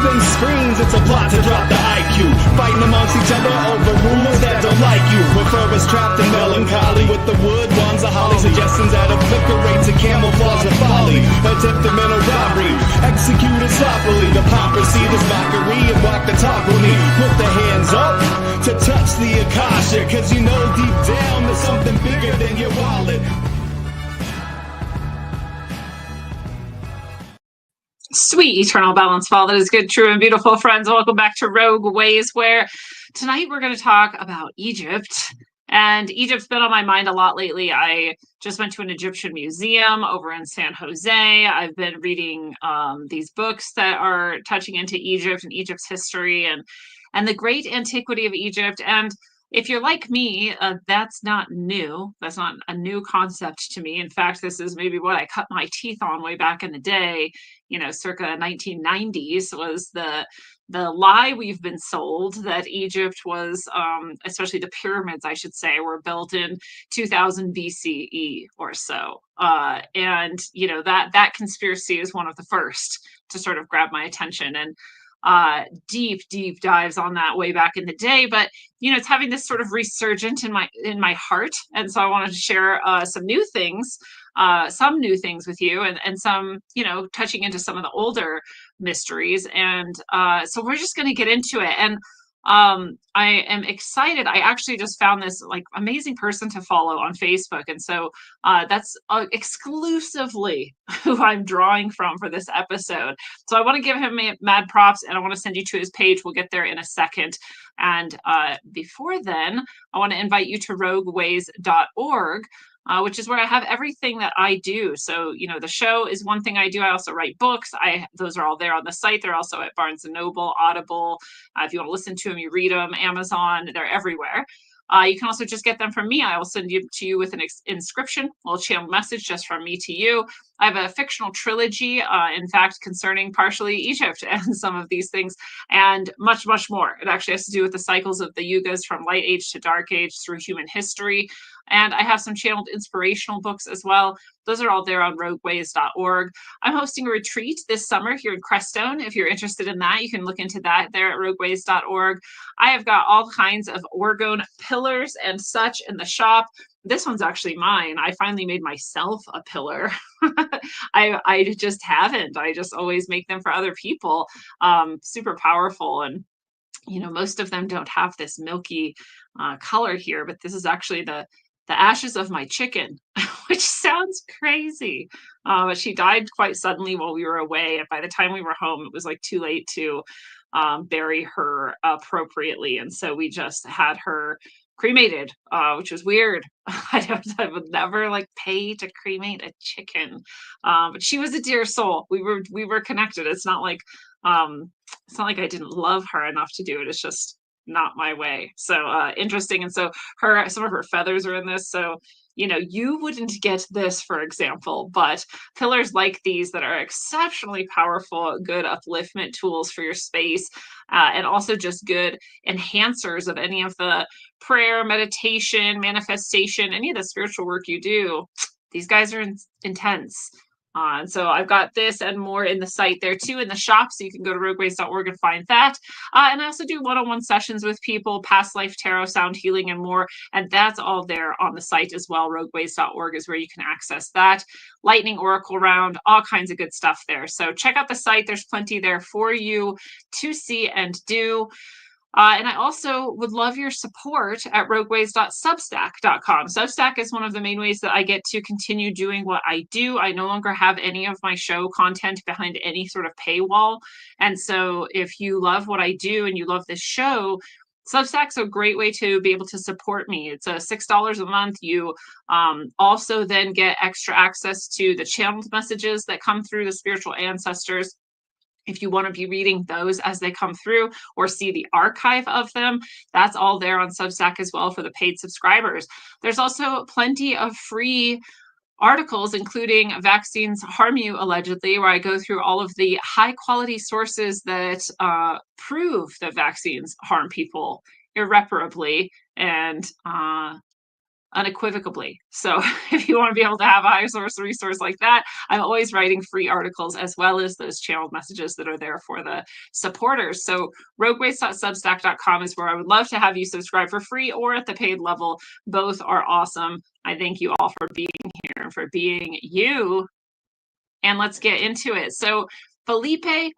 moving screens, it's a plot to drop the IQ. Fighting amongst each other over rumors that don't like you. Prefer us trapped in melancholy with the wood ones, a holly. Suggestions that obliterate to camouflage the folly. Attempted mental robbery, executed sloppily. Hypocrisy, this mockery, and walk the talk with me. Put the hands up to touch the Akasha, cause you know deep down there's something bigger than your wallet. Sweet eternal balance fall that is good, true, and beautiful, friends. Welcome back to Rogue Ways, where tonight we're going to talk about Egypt. And Egypt's been on my mind a lot lately. I just went to an Egyptian museum over in San Jose. I've been reading these books that are touching into Egypt and Egypt's history and the great antiquity of Egypt. And if you're like me, that's not new. That's not a new concept to me. In fact, this is maybe what I cut my teeth on way back in the day, circa 1990s, was the lie we've been sold that Egypt was, especially the pyramids, I should say, were built in 2000 BCE or so. That conspiracy is one of the first to sort of grab my attention. And deep dives on that way back in the day, but it's having this sort of resurgent in my heart, and so I wanted to share some new things with you, and some touching into some of the older mysteries, and so we're just going to get into it. And I am excited. I actually just found this amazing person to follow on Facebook, and so that's exclusively who I'm drawing from for this episode. So I want to give him mad props, and I want to send you to his page. We'll get there in a second. And before then, I want to invite you to rogueways.org. Which is where I have everything that I do. So, the show is one thing I do. I also write books. Those are all there on the site. They're also at Barnes & Noble, Audible. If you want to listen to them, you read them, Amazon, they're everywhere. You can also just get them from me. I will send them to you with an inscription, a little channeled message just from me to you. I have a fictional trilogy, in fact, concerning partially Egypt and some of these things, and much, much more. It actually has to do with the cycles of the yugas from light age to dark age through human history. And I have some channeled inspirational books as well. Those are all there on rogueways.org. I'm hosting a retreat this summer here in Crestone. If you're interested in that, you can look into that there at rogueways.org. I have got all kinds of orgone pillars and such in the shop. This one's actually mine. I finally made myself a pillar. I just haven't. I just always make them for other people. Super powerful. And, most of them don't have this milky color here, but this is actually the ashes of my chicken, which sounds crazy. But she died quite suddenly while we were away. And by the time we were home, it was too late to bury her appropriately. And so we just had her cremated, which was weird. I would never pay to cremate a chicken. But she was a dear soul. We were connected. It's not like I didn't love her enough to do it. It's just not my way. So interesting. And so some of her feathers are in this. So you wouldn't get this, for example, but pillars like these that are exceptionally powerful, good upliftment tools for your space, and also just good enhancers of any of the prayer, meditation, manifestation, any of the spiritual work you do. These guys are intense. And so I've got this and more in the site there too, in the shop. So you can go to rogueways.org and find that. And I also do one-on-one sessions with people, past life tarot, sound healing, and more. And that's all there on the site as well. Rogueways.org is where you can access that. Lightning Oracle round, all kinds of good stuff there. So check out the site. There's plenty there for you to see and do. And I also would love your support at rogueways.substack.com. Substack is one of the main ways that I get to continue doing what I do. I no longer have any of my show content behind any sort of paywall. And so if you love what I do and you love this show, Substack's a great way to be able to support me. It's $6 a month. You also then get extra access to the channeled messages that come through the spiritual ancestors. If you want to be reading those as they come through or see the archive of them, that's all there on Substack as well for the paid subscribers. There's also plenty of free articles, including Vaccines Harm You, allegedly, where I go through all of the high quality sources that prove that vaccines harm people irreparably. And unequivocally. So if you want to be able to have a high source resource like that, I'm always writing free articles as well as those channeled messages that are there for the supporters. So rogueways.substack.com is where I would love to have you subscribe for free or at the paid level. Both are awesome. I thank you all for being here and for being you. And let's get into it. So Felipe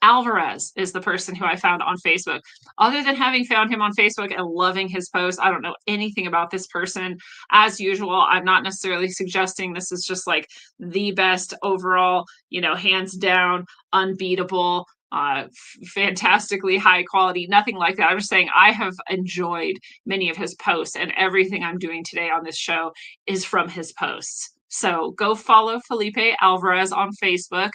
Alvarez is the person who I found on Facebook. Other than having found him on Facebook and loving his posts, I don't know anything about this person. As usual, I'm not necessarily suggesting this is just like the best overall, hands down, unbeatable, fantastically high quality, nothing like that. I'm just saying I have enjoyed many of his posts, and everything I'm doing today on this show is from his posts. So go follow Felipe Alvarez on Facebook.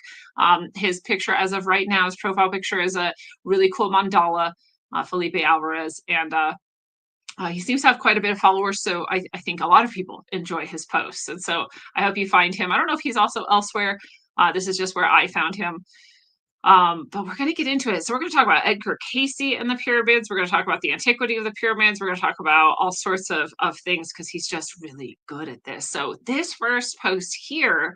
His picture as of right now, his profile picture is a really cool mandala, Felipe Alvarez. And he seems to have quite a bit of followers. So I think a lot of people enjoy his posts. And so I hope you find him. I don't know if he's also elsewhere. This is just where I found him. But we're going to get into it. So we're going to talk about Edgar Cayce and the pyramids. We're going to talk about the antiquity of the pyramids. We're going to talk about all sorts of things because he's just really good at this. So this first post here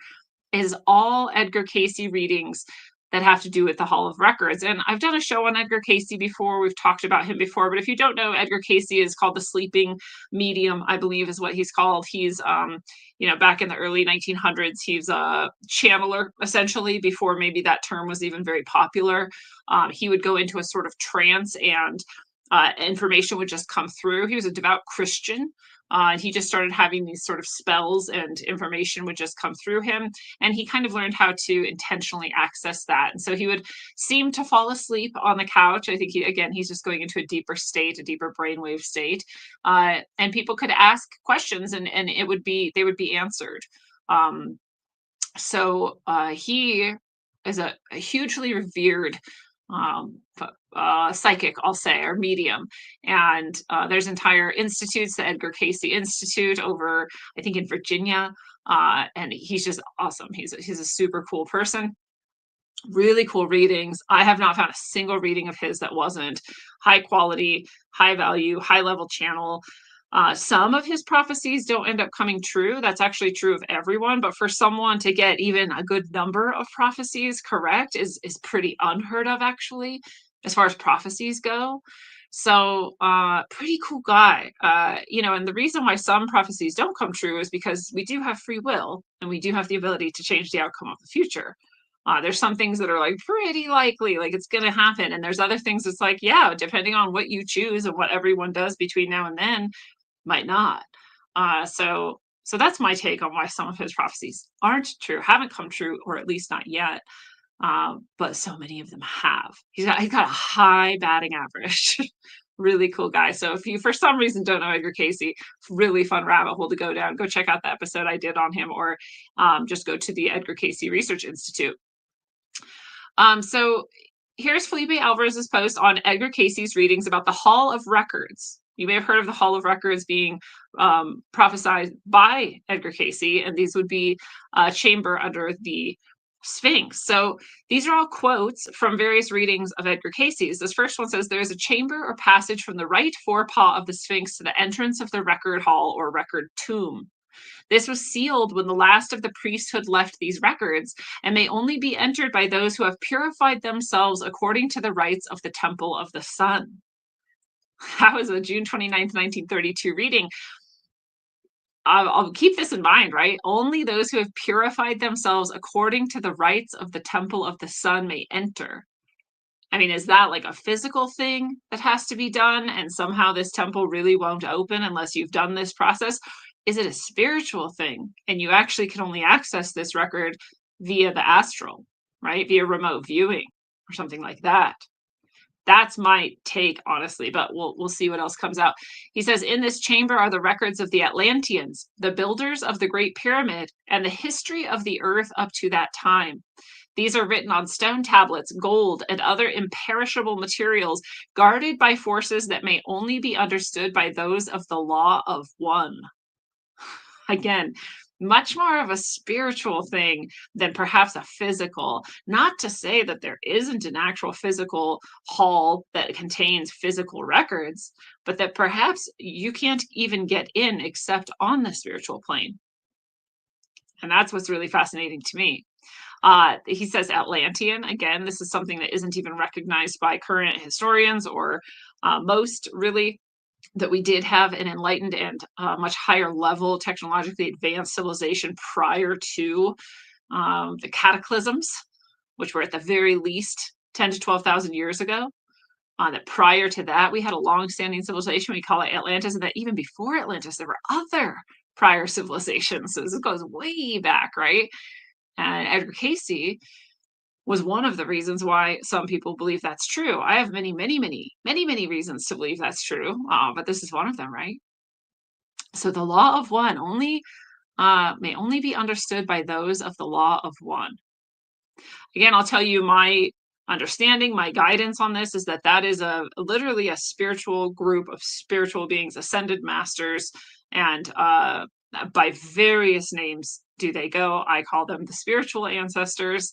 is all Edgar Cayce readings that have to do with the Hall of Records. And I've done a show on Edgar Cayce before. We've talked about him before. But if you don't know, Edgar Cayce is called the sleeping medium, I believe is what he's called. He's, back in the early 1900s, he's a channeler, essentially, before maybe that term was even very popular. He would go into a sort of trance and information would just come through. He was a devout Christian. He just started having these sort of spells and information would just come through him. And he kind of learned how to intentionally access that. And so he would seem to fall asleep on the couch. I think he's just going into a deeper state, a deeper brainwave state. And people could ask questions and they would be answered. So he is a hugely revered psychic, I'll say, or medium. And there's entire institutes, the Edgar Cayce Institute over, I think, in Virginia. And he's just awesome. He's a super cool person. Really cool readings. I have not found a single reading of his that wasn't high quality, high value, high level channel. Some of his prophecies don't end up coming true. That's actually true of everyone. But for someone to get even a good number of prophecies correct is pretty unheard of, actually, as far as prophecies go. So pretty cool guy. And the reason why some prophecies don't come true is because we do have free will and we do have the ability to change the outcome of the future. There's some things that are like pretty likely, like it's going to happen. And there's other things that's like, yeah, depending on what you choose and what everyone does between now and then, might not. So that's my take on why some of his prophecies aren't true, haven't come true, or at least not yet. But so many of them have. He's got a high batting average. Really cool guy. So if you for some reason don't know Edgar Cayce, really fun rabbit hole to go down. Go check out the episode I did on him, or just go to the Edgar Cayce Research Institute. So here's Felipe Alvarez's post on Edgar Cayce's readings about the Hall of Records. You may have heard of the Hall of Records being prophesied by Edgar Cayce, and these would be a chamber under the Sphinx. So these are all quotes from various readings of Edgar Cayce's. This first one says, there is a chamber or passage from the right forepaw of the Sphinx to the entrance of the record hall or record tomb. This was sealed when the last of the priesthood left these records, and may only be entered by those who have purified themselves according to the rites of the Temple of the Sun. That was a June 29th, 1932 reading. I'll keep this in mind, right? Only those who have purified themselves according to the rites of the Temple of the Sun may enter. I mean, is that like a physical thing that has to be done and somehow this temple really won't open unless you've done this process? Is it a spiritual thing and you actually can only access this record via the astral, right? Via remote viewing or something like that. That's my take, honestly, but we'll see what else comes out. He says, in this chamber are the records of the Atlanteans, the builders of the Great Pyramid, and the history of the earth up to that time. These are written on stone tablets, gold, and other imperishable materials, guarded by forces that may only be understood by those of the law of one. Again, much more of a spiritual thing than perhaps a physical. Not to say that there isn't an actual physical hall that contains physical records, but that perhaps you can't even get in except on the spiritual plane. And that's what's really fascinating to me. He says Atlantean. Again, this is something that isn't even recognized by current historians or most, really, that we did have an enlightened and much higher level technologically advanced civilization prior to the cataclysms, which were at the very least 10 to 12,000 years ago. That prior to that, we had a long-standing civilization. We call it Atlantis, and that even before Atlantis, there were other prior civilizations. So this goes way back, right? And Edgar Casey was one of the reasons why some people believe that's true. I have many, many, many, many, many reasons to believe that's true, but this is one of them, right? So the law of one only may only be understood by those of the law of one. Again, I'll tell you my understanding, my guidance on this is that that is literally a spiritual group of spiritual beings, ascended masters, and by various names do they go. I call them the spiritual ancestors,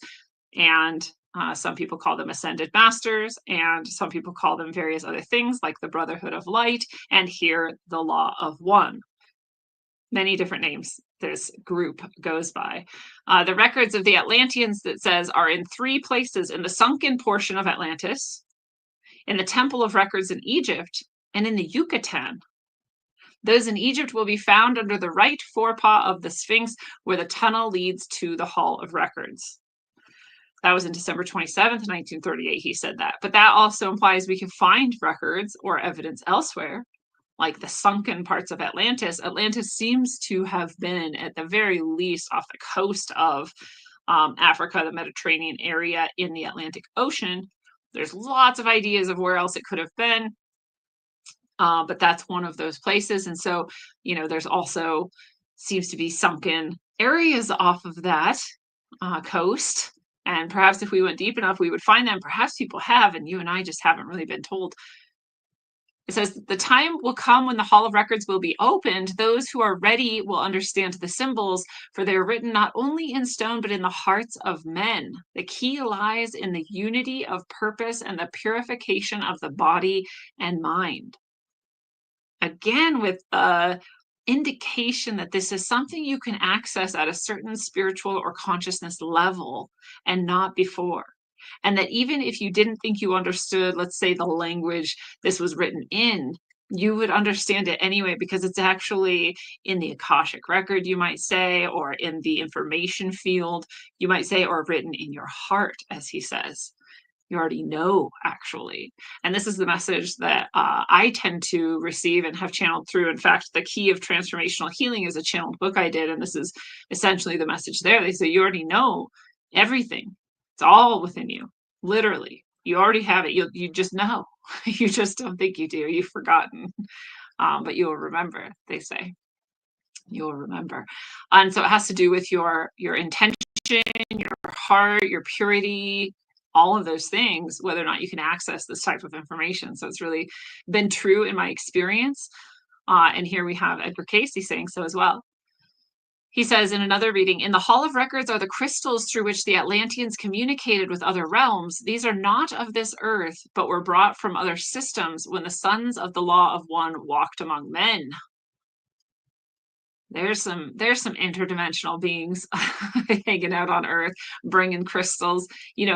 and some people call them ascended masters, and some people call them various other things like the Brotherhood of Light, and here the Law of One. Many different names this group goes by. The records of the Atlanteans, that says, are in 3 places: in the sunken portion of Atlantis, in the Temple of Records in Egypt, and in the Yucatan. Those in Egypt will be found under the right forepaw of the Sphinx, where the tunnel leads to the Hall of Records. That was in December 27th, 1938, he said that. But that also implies we can find records or evidence elsewhere, like the sunken parts of Atlantis. Atlantis seems to have been, at the very least, off the coast of Africa, the Mediterranean area in the Atlantic Ocean. There's lots of ideas of where else it could have been, but that's one of those places. And so, there's also seems to be sunken areas off of that coast. And perhaps if we went deep enough, we would find them. Perhaps people have, and you and I just haven't really been told. It says, the time will come when the Hall of Records will be opened. Those who are ready will understand the symbols, for they are written not only in stone, but in the hearts of men. The key lies in the unity of purpose and the purification of the body and mind. Again, with indication that this is something you can access at a certain spiritual or consciousness level and not before. And that even if you didn't think you understood, let's say, the language this was written in, you would understand it anyway, because it's actually in the Akashic record, you might say, or in the information field, you might say, or written in your heart, as he says. You already know, actually. And this is the message that I tend to receive and have channeled through. In fact, The Key of Transformational Healing is a channeled book I did, and this is essentially the message there. They say, you already know everything. It's all within you, literally. You already have it. You just know. You just don't think you do. You've forgotten. But you'll remember, they say. You'll remember. And so it has to do with your intention, your heart, your purity, all of those things, whether or not you can access this type of information. So it's really been true in my experience. And here we have Edgar Casey saying so as well. He says in another reading, in the Hall of Records are the crystals through which the Atlanteans communicated with other realms. These are not of this earth, but were brought from other systems when the sons of the Law of One walked among men. There's some interdimensional beings hanging out on Earth, bringing crystals.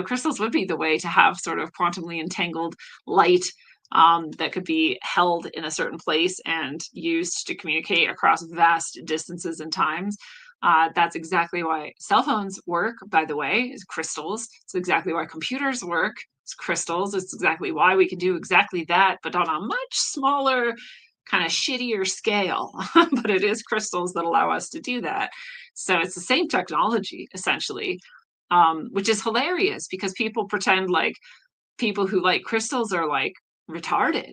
Crystals would be the way to have sort of quantumly entangled light that could be held in a certain place and used to communicate across vast distances and times. That's exactly why cell phones work, by the way, is crystals. It's exactly why computers work, it's crystals. It's exactly why we can do exactly that, but on a much smaller, kind of shittier scale. But it is crystals that allow us to do that. So it's the same technology, essentially, which is hilarious because people pretend like people who like crystals are like retarded.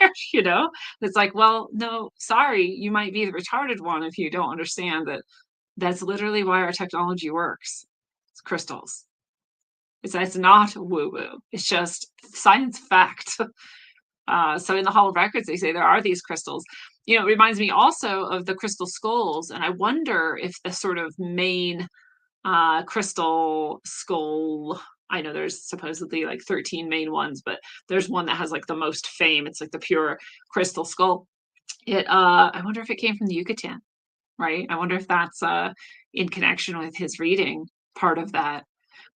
It's like, well, no, sorry, you might be the retarded one if you don't understand that that's literally why our technology works. It's crystals. It's not woo-woo. It's just science fact. So in the Hall of Records, they say there are these crystals. it reminds me also of the crystal skulls, and I wonder if the sort of main crystal skull. I know there's supposedly like 13 main ones, but there's one that has like the most fame. It's like the pure crystal skull. I wonder if it came from the Yucatan, right? I wonder if that's in connection with his reading part of that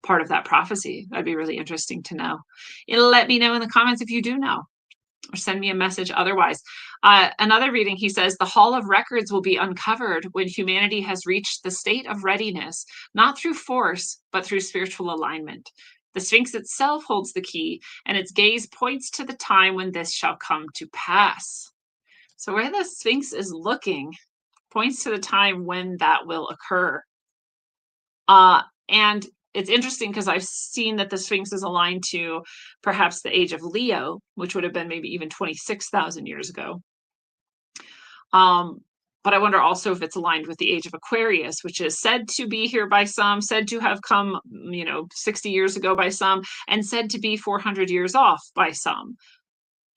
part of that prophecy. That'd be really interesting to know. It'll let me know in the comments if you do know, or send me a message otherwise. Another reading, he says, the Hall of Records will be uncovered when humanity has reached the state of readiness, not through force, but through spiritual alignment. The Sphinx itself holds the key, and its gaze points to the time when this shall come to pass. So where the Sphinx is looking points to the time when that will occur. And it's interesting because I've seen that the Sphinx is aligned to perhaps the age of Leo, which would have been maybe even 26,000 years ago. But I wonder also if it's aligned with the age of Aquarius, which is said to be here by some, said to have come, 60 years ago by some, and said to be 400 years off by some.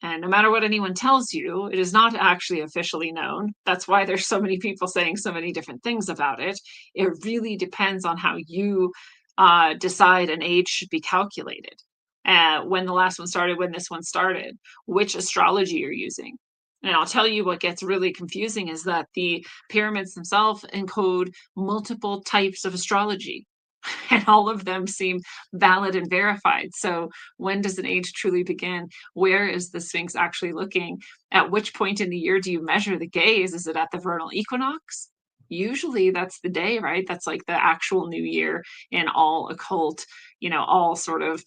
And no matter what anyone tells you, it is not actually officially known. That's why there's so many people saying so many different things about it. It really depends on how you decide an age should be calculated. When the last one started, when this one started, which astrology you're using. And I'll tell you what gets really confusing is that the pyramids themselves encode multiple types of astrology. And all of them seem valid and verified. So when does an age truly begin? Where is the Sphinx actually looking? At which point in the year do you measure the gaze? Is it at the vernal equinox? Usually that's the day, right? That's like the actual new year in all occult, all sort of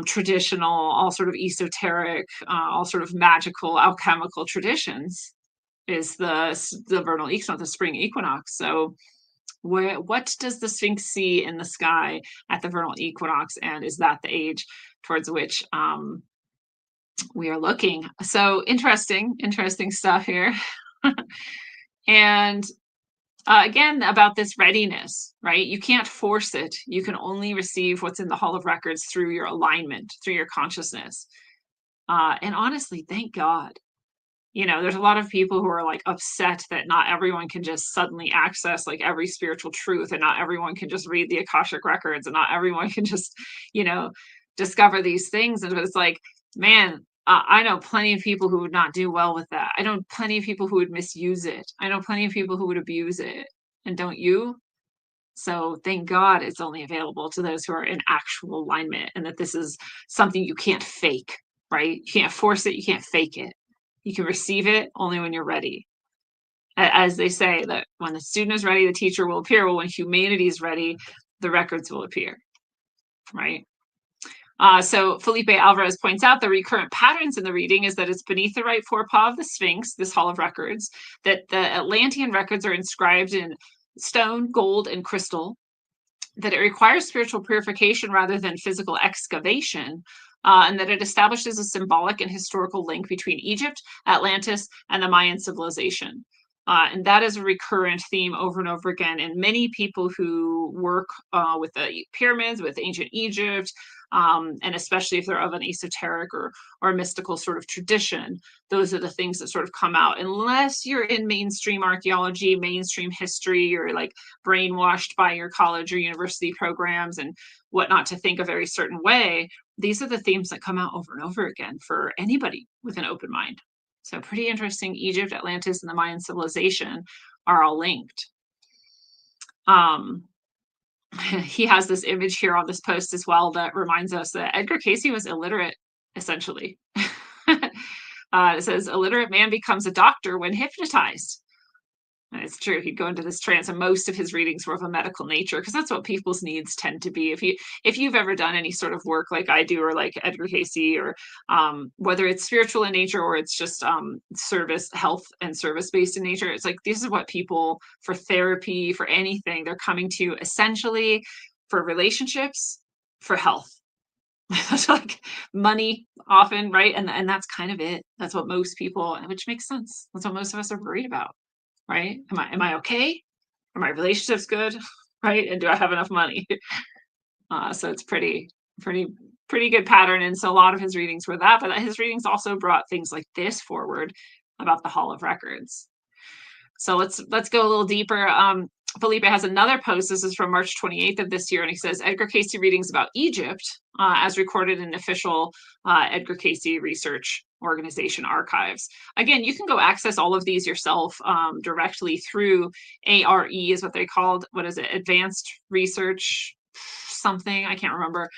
traditional, all sort of esoteric, all sort of magical, alchemical traditions is the vernal equinox, the spring equinox. So what does the Sphinx see in the sky at the vernal equinox, and is that the age towards which we are looking? So interesting stuff here. And again, about this readiness, right? You can't force it. You can only receive what's in the Hall of Records through your alignment, through your consciousness. And honestly, thank God. There's a lot of people who are like upset that not everyone can just suddenly access like every spiritual truth, and not everyone can just read the Akashic records, and not everyone can just, discover these things. And it's like, man, I know plenty of people who would not do well with that. I know plenty of people who would misuse it. I know plenty of people who would abuse it. And don't you? So thank God it's only available to those who are in actual alignment, and that this is something you can't fake, right? You can't force it. You can't fake it. You can receive it only when you're ready. As they say, that when the student is ready, the teacher will appear. Well, when humanity is ready, the records will appear, right? So Felipe Alvarez points out the recurrent patterns in the reading is that it's beneath the right forepaw of the Sphinx, this Hall of Records, that the Atlantean records are inscribed in stone, gold, and crystal, that it requires spiritual purification rather than physical excavation, and that it establishes a symbolic and historical link between Egypt, Atlantis, and the Mayan civilization. And that is a recurrent theme over and over again. And many people who work with the pyramids, with ancient Egypt, and especially if they're of an esoteric or mystical sort of tradition, those are the things that sort of come out. Unless you're in mainstream archaeology, mainstream history, you're like brainwashed by your college or university programs and whatnot to think a very certain way, these are the themes that come out over and over again for anybody with an open mind. So pretty interesting. Egypt, Atlantis, and the Mayan civilization are all linked. He has this image here on this post as well that reminds us that Edgar Cayce was illiterate, essentially. It says, illiterate man becomes a doctor when hypnotized. And it's true, he'd go into this trance, and most of his readings were of a medical nature, because that's what people's needs tend to be. If you've ever done any sort of work like I do, or like Edgar Cayce, or whether it's spiritual in nature or it's just service, health and service based in nature, it's like this is what people, for therapy, for anything, they're coming to essentially for relationships, for health. Like money often, right? And that's kind of it. That's what most people, which makes sense. That's what most of us are worried about. Right? Am I okay? Are my relationships good? Right? And do I have enough money? So it's pretty good pattern. And so a lot of his readings were that, but his readings also brought things like this forward, about the Hall of Records. So let's go a little deeper. Felipe has another post. This is from March 28th of this year, and he says Edgar Cayce readings about Egypt, as recorded in official Edgar Cayce Research Organization archives. Again, you can go access all of these yourself directly through ARE, is what they called. What is it? Advanced Research something. I can't remember.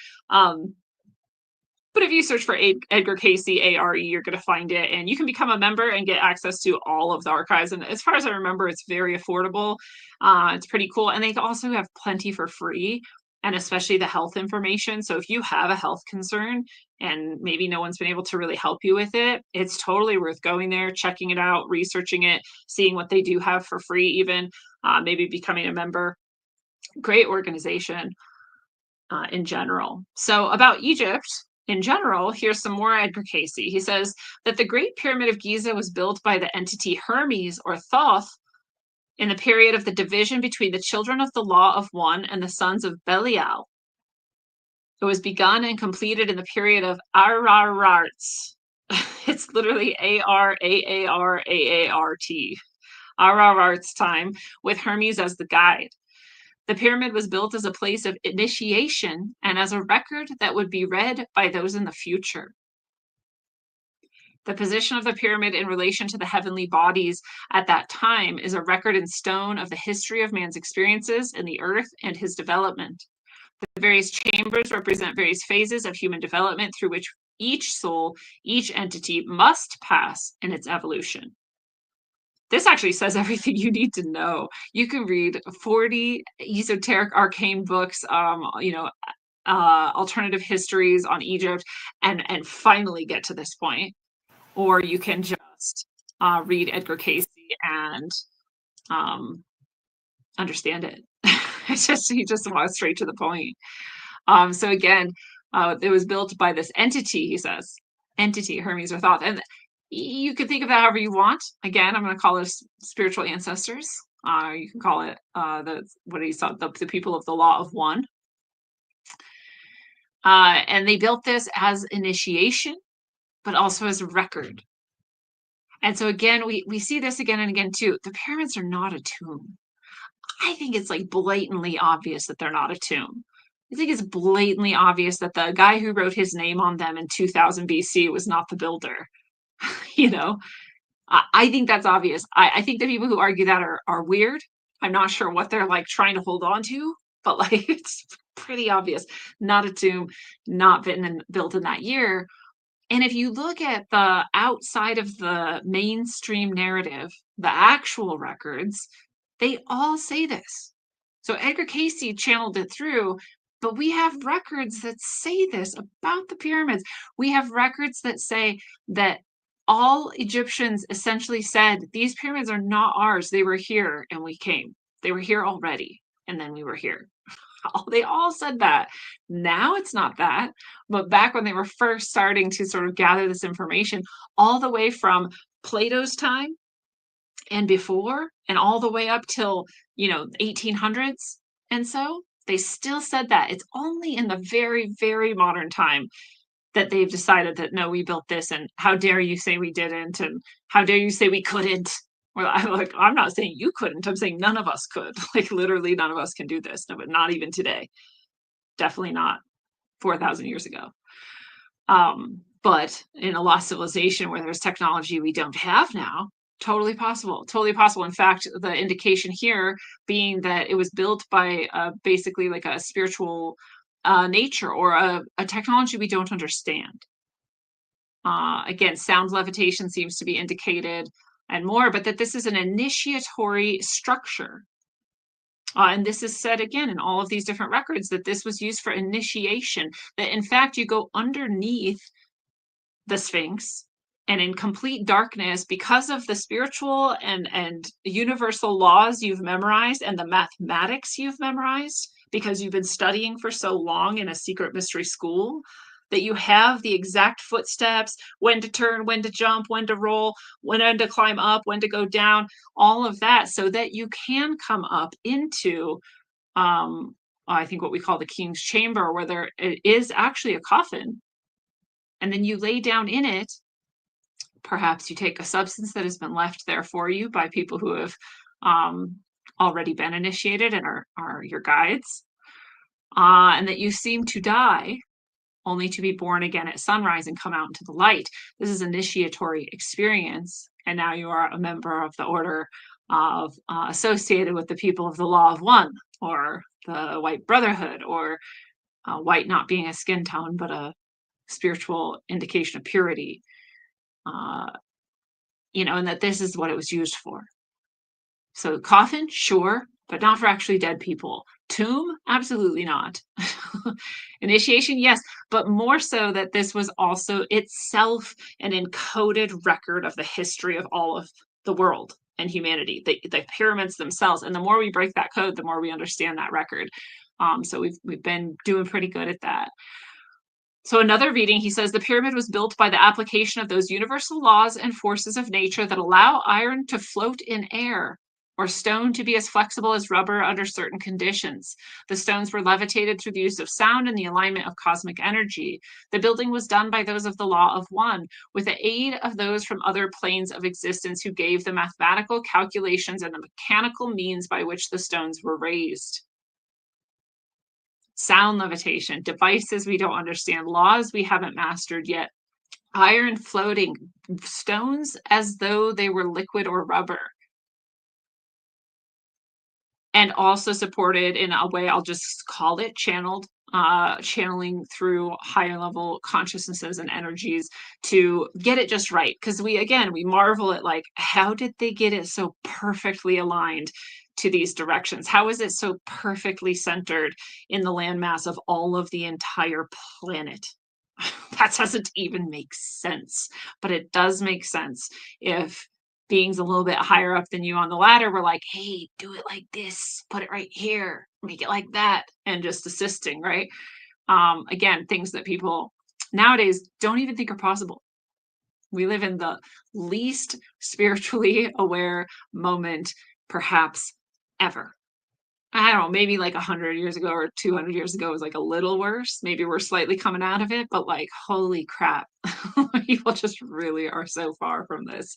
But if you search for Edgar Cayce ARE, you're going to find it, and you can become a member and get access to all of the archives. And as far as I remember, it's very affordable. It's pretty cool. And they also have plenty for free, and especially the health information. So if you have a health concern and maybe no one's been able to really help you with it, it's totally worth going there, checking it out, researching it, seeing what they do have for free, even maybe becoming a member. Great organization in general. So about Egypt, in general, here's some more Edgar Cayce. He says that the Great Pyramid of Giza was built by the entity Hermes or Thoth in the period of the division between the children of the Law of One and the sons of Belial. It was begun and completed in the period of Ararats. It's literally Araaraart. Ararats time, with Hermes as the guide. The pyramid was built as a place of initiation and as a record that would be read by those in the future. The position of the pyramid in relation to the heavenly bodies at that time is a record in stone of the history of man's experiences in the earth and his development. The various chambers represent various phases of human development through which each soul, each entity must pass in its evolution. This actually says everything you need to know. You can read 40 esoteric arcane books, alternative histories on Egypt, and finally get to this point. Or you can just read Edgar Cayce and understand it. He just wants straight to the point. So again, it was built by this entity, he says, entity, Hermes or Thoth, and you can think of that however you want. Again, I'm going to call it spiritual ancestors. You can call it the people of the Law of One. And they built this as initiation, but also as a record. And so again, we see this again and again too. The pyramids are not a tomb. I think it's like blatantly obvious that they're not a tomb. I think it's blatantly obvious that the guy who wrote his name on them in 2000 BC was not the builder. I think that's obvious. I think the people who argue that are weird. I'm not sure what they're like trying to hold on to, but like it's pretty obvious. Not a tomb, not built in that year. And if you look at the outside of the mainstream narrative, the actual records, they all say this. So Edgar Cayce channeled it through, but we have records that say this about the pyramids. We have records that say that all Egyptians essentially said, these pyramids are not ours. They were here and we came. They were here already, and then we were here. They all said that. Now it's not that. But back when they were first starting to sort of gather this information, all the way from Plato's time and before, and all the way up till, 1800s. And so they still said that. It's only in the very, very modern time that they've decided that, no, we built this, and how dare you say we didn't, and how dare you say we couldn't. Well, I'm not saying you couldn't. I'm saying none of us could. Like literally none of us can do this. No, but not even today. Definitely not 4,000 years ago. But in a lost civilization where there's technology we don't have now, totally possible. Totally possible. In fact, the indication here being that it was built by basically like a spiritual nature or a technology we don't understand. Again, sound levitation seems to be indicated and more, but that this is an initiatory structure. And this is said again in all of these different records that this was used for initiation, that in fact you go underneath the Sphinx and in complete darkness, because of the spiritual and universal laws you've memorized and the mathematics you've memorized, because you've been studying for so long in a secret mystery school, that you have the exact footsteps, when to turn, when to jump, when to roll, when to climb up, when to go down, all of that, so that you can come up into, I think what we call the King's Chamber, where there is actually a coffin. And then you lay down in it Perhaps you take a substance that has been left there for you by people who have um, already been initiated and are your guides, and that you seem to die only to be born again at sunrise and come out into the light. This is initiatory experience, and now you are a member of the order of associated with the people of the Law of One, or the White Brotherhood, or white not being a skin tone, but a spiritual indication of purity. Uh, and that this is what it was used for. So coffin, sure, but not for actually dead people. Tomb, absolutely not. Initiation, yes, but more so that this was also itself an encoded record of the history of all of the world and humanity, the pyramids themselves. And the more we break that code, the more we understand that record. So we've been doing pretty good at that. So another reading, he says, the pyramid was built by the application of those universal laws and forces of nature that allow iron to float in air, or stone to be as flexible as rubber under certain conditions. The stones were levitated through the use of sound and the alignment of cosmic energy. The building was done by those of the Law of One, with the aid of those from other planes of existence who gave the mathematical calculations and the mechanical means by which the stones were raised. Sound levitation, devices we don't understand, laws we haven't mastered yet, iron floating, stones as though they were liquid or rubber. And also supported in a way, I'll just call it channeled, channeling through higher level consciousnesses and energies to get it just right. Because we marvel at, like, how did they get it so perfectly aligned to these directions? How is it so perfectly centered in the landmass of all of the entire planet? That doesn't even make sense, but it does make sense if beings a little bit higher up than you on the ladder were like, hey, do it like this, put it right here, make it like that, and just assisting, right? Again, things that people nowadays don't even think are possible. We live in the least spiritually aware moment, perhaps ever. I don't know, maybe like 100 years ago or 200 years ago was like a little worse. Maybe we're slightly coming out of it, but like, holy crap, people just really are so far from this.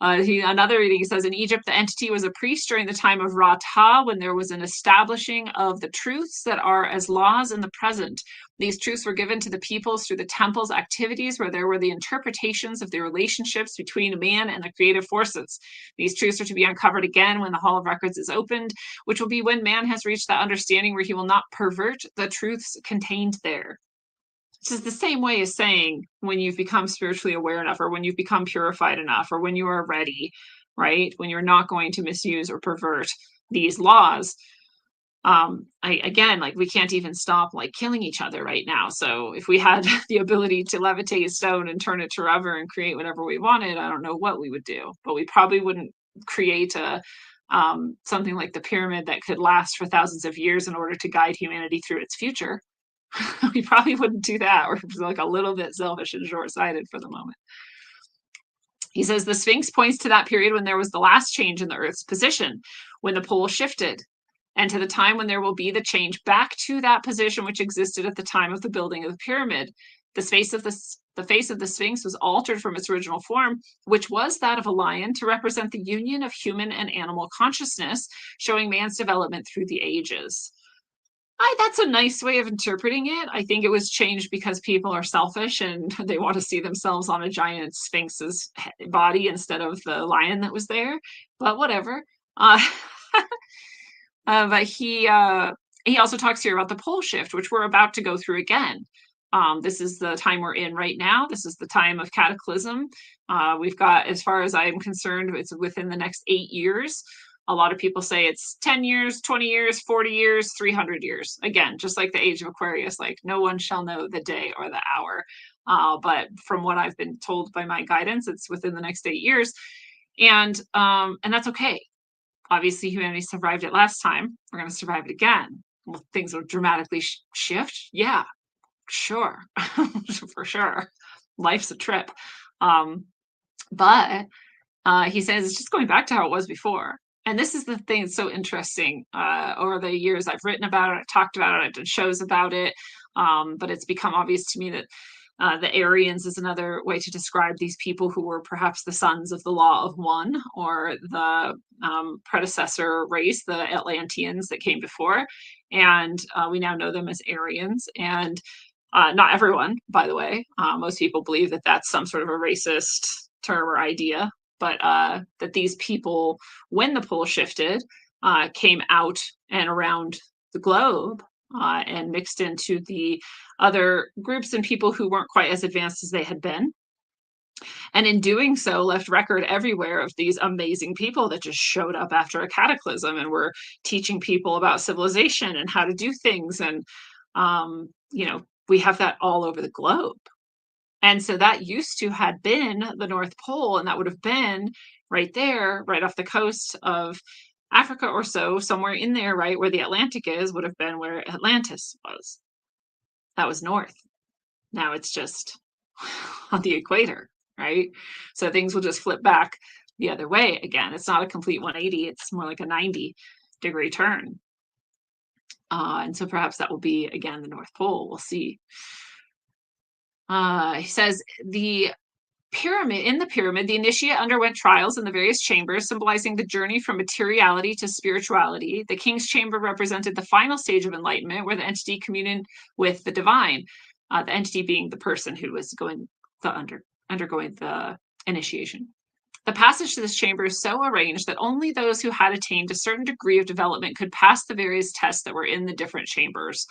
Another reading says, in Egypt, the entity was a priest during the time of Ra-Ta, when there was an establishing of the truths that are as laws in the present. These truths were given to the peoples through the temple's activities, where there were the interpretations of the relationships between man and the creative forces. These truths are to be uncovered again when the Hall of Records is opened, which will be when man has reached that understanding where he will not pervert the truths contained there. This is the same way as saying when you've become spiritually aware enough, or when you've become purified enough, or when you are ready, right? When you're not going to misuse or pervert these laws. We can't even stop like killing each other right now. So if we had the ability to levitate a stone and turn it to rubber and create whatever we wanted, I don't know what we would do, but we probably wouldn't create something like the pyramid that could last for thousands of years in order to guide humanity through its future. We probably wouldn't do that. We're like a little bit selfish and short-sighted for the moment. He says the Sphinx points to that period when there was the last change in the Earth's position, when the pole shifted, and to the time when there will be the change back to that position which existed at the time of the building of the pyramid. The face of the Sphinx was altered from its original form, which was that of a lion, to represent the union of human and animal consciousness, showing man's development through the ages. That's a nice way of interpreting it. I think it was changed because people are selfish and they want to see themselves on a giant sphinx's body instead of the lion that was there. But whatever. But he also talks here about the pole shift, which we're about to go through again. This is the time we're in right now. This is the time of cataclysm. We've got, as far as I'm concerned, it's within the next 8 years. A lot of people say it's 10 years, 20 years, 40 years, 300 years. Again, just like the age of Aquarius, like no one shall know the day or the hour. But from what I've been told by my guidance, it's within the next 8 years. And that's okay. Obviously, humanity survived it last time. We're going to survive it again. Will things will dramatically shift? Yeah, sure. For sure. Life's a trip. But he says it's just going back to how it was before. And this is the thing that's so interesting. Over the years, I've written about it, I've talked about it, I've done shows about it, but it's become obvious to me that The Aryans is another way to describe these people who were perhaps the sons of the law of one, or the predecessor race, the Atlanteans that came before. And we now know them as Aryans. And not everyone, by the way. Most people believe that that's some sort of a racist term or idea, but that these people, when the pole shifted, came out and around the globe and mixed into the other groups and people who weren't quite as advanced as they had been. And in doing so, left record everywhere of these amazing people that just showed up after a cataclysm and were teaching people about civilization and how to do things. And, we have that all over the globe. And so that used to had been the North Pole, and that would have been right there, right off the coast of Africa or so, somewhere in there, right where the Atlantic is, would have been where Atlantis was. That was north. Now it's just on the equator, right? So things will just flip back the other way again. It's not a complete 180, it's more like a 90-degree turn. And so perhaps that will be, again, the North Pole. We'll see. He says, in the pyramid, the initiate underwent trials in the various chambers, symbolizing the journey from materiality to spirituality. The king's chamber represented the final stage of enlightenment, where the entity communed with the divine, the entity being the person who was undergoing the initiation. The passage to this chamber is so arranged that only those who had attained a certain degree of development could pass the various tests that were in the different chambers.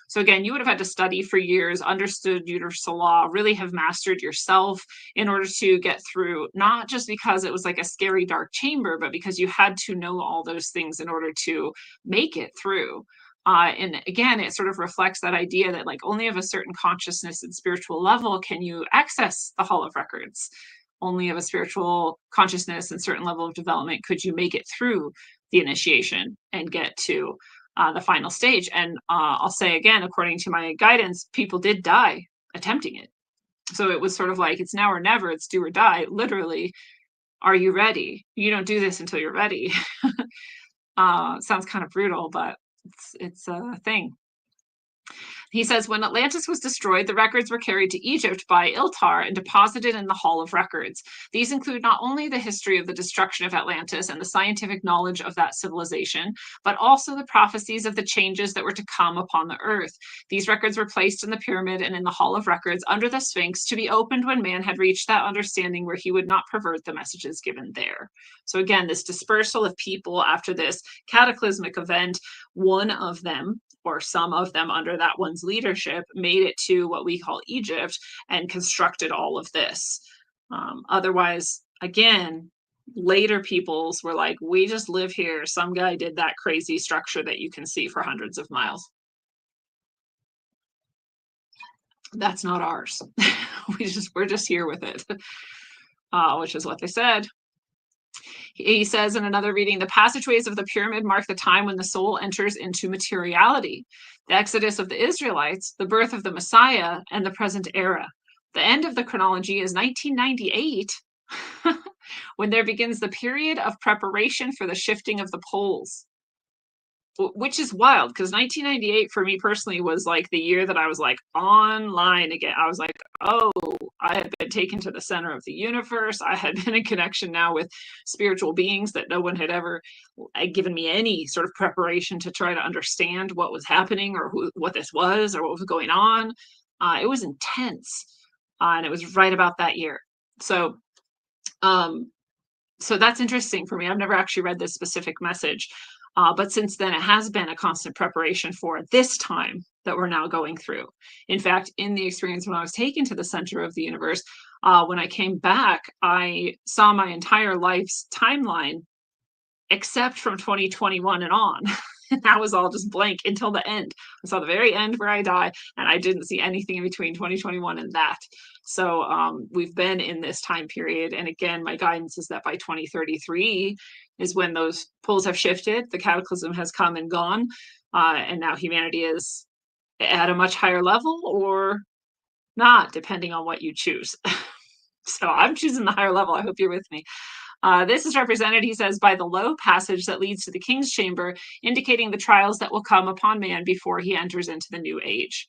So again, you would have had to study for years, understood universal law, really have mastered yourself in order to get through, not just because it was like a scary dark chamber, but because you had to know all those things in order to make it through. And again, it sort of reflects that idea that like only of a certain consciousness and spiritual level can you access the Hall of Records. Only of a spiritual consciousness and certain level of development could you make it through the initiation and get to the final stage. And I'll say again, according to my guidance, people did die attempting it. So it was sort of like, it's now or never, it's do or die. Literally, are you ready? You don't do this until you're ready. Sounds kind of brutal, but it's a thing. He says, when Atlantis was destroyed, the records were carried to Egypt by Iltar and deposited in the Hall of Records. These include not only the history of the destruction of Atlantis and the scientific knowledge of that civilization, but also the prophecies of the changes that were to come upon the earth. These records were placed in the pyramid and in the Hall of Records under the Sphinx to be opened when man had reached that understanding where he would not pervert the messages given there. So again, this dispersal of people after this cataclysmic event, one of them, or some of them under that one's leadership, made it to what we call Egypt and constructed all of this. Otherwise, again, later peoples were like, we just live here. Some guy did that crazy structure that you can see for hundreds of miles. That's not ours. We're just here with it, which is what they said. He says in another reading, the passageways of the pyramid mark the time when the soul enters into materiality, the exodus of the Israelites, the birth of the Messiah, and the present era. The end of the chronology is 1998, when there begins the period of preparation for the shifting of the poles, which is wild because 1998 for me personally was like the year that I was like online again. I was like, oh, I had been taken to the center of the universe. I had been in connection now with spiritual beings that no one had ever given me any sort of preparation to try to understand what was happening or what this was or what was going on. It was intense, and it was right about that year. So that's interesting for me. I've never actually read this specific message. But since then, it has been a constant preparation for this time that we're now going through. In fact, in the experience when I was taken to the center of the universe, when I came back, I saw my entire life's timeline, except from 2021 and on. And that was all just blank until the end. I saw the very end where I die, and I didn't see anything in between 2021 and that. So we've been in this time period. And again, my guidance is that by 2033 is when those poles have shifted, the cataclysm has come and gone, and now humanity is at a much higher level or not, depending on what you choose. So I'm choosing the higher level. I hope you're with me. This is represented, he says, by the low passage that leads to the king's chamber, indicating the trials that will come upon man before he enters into the new age.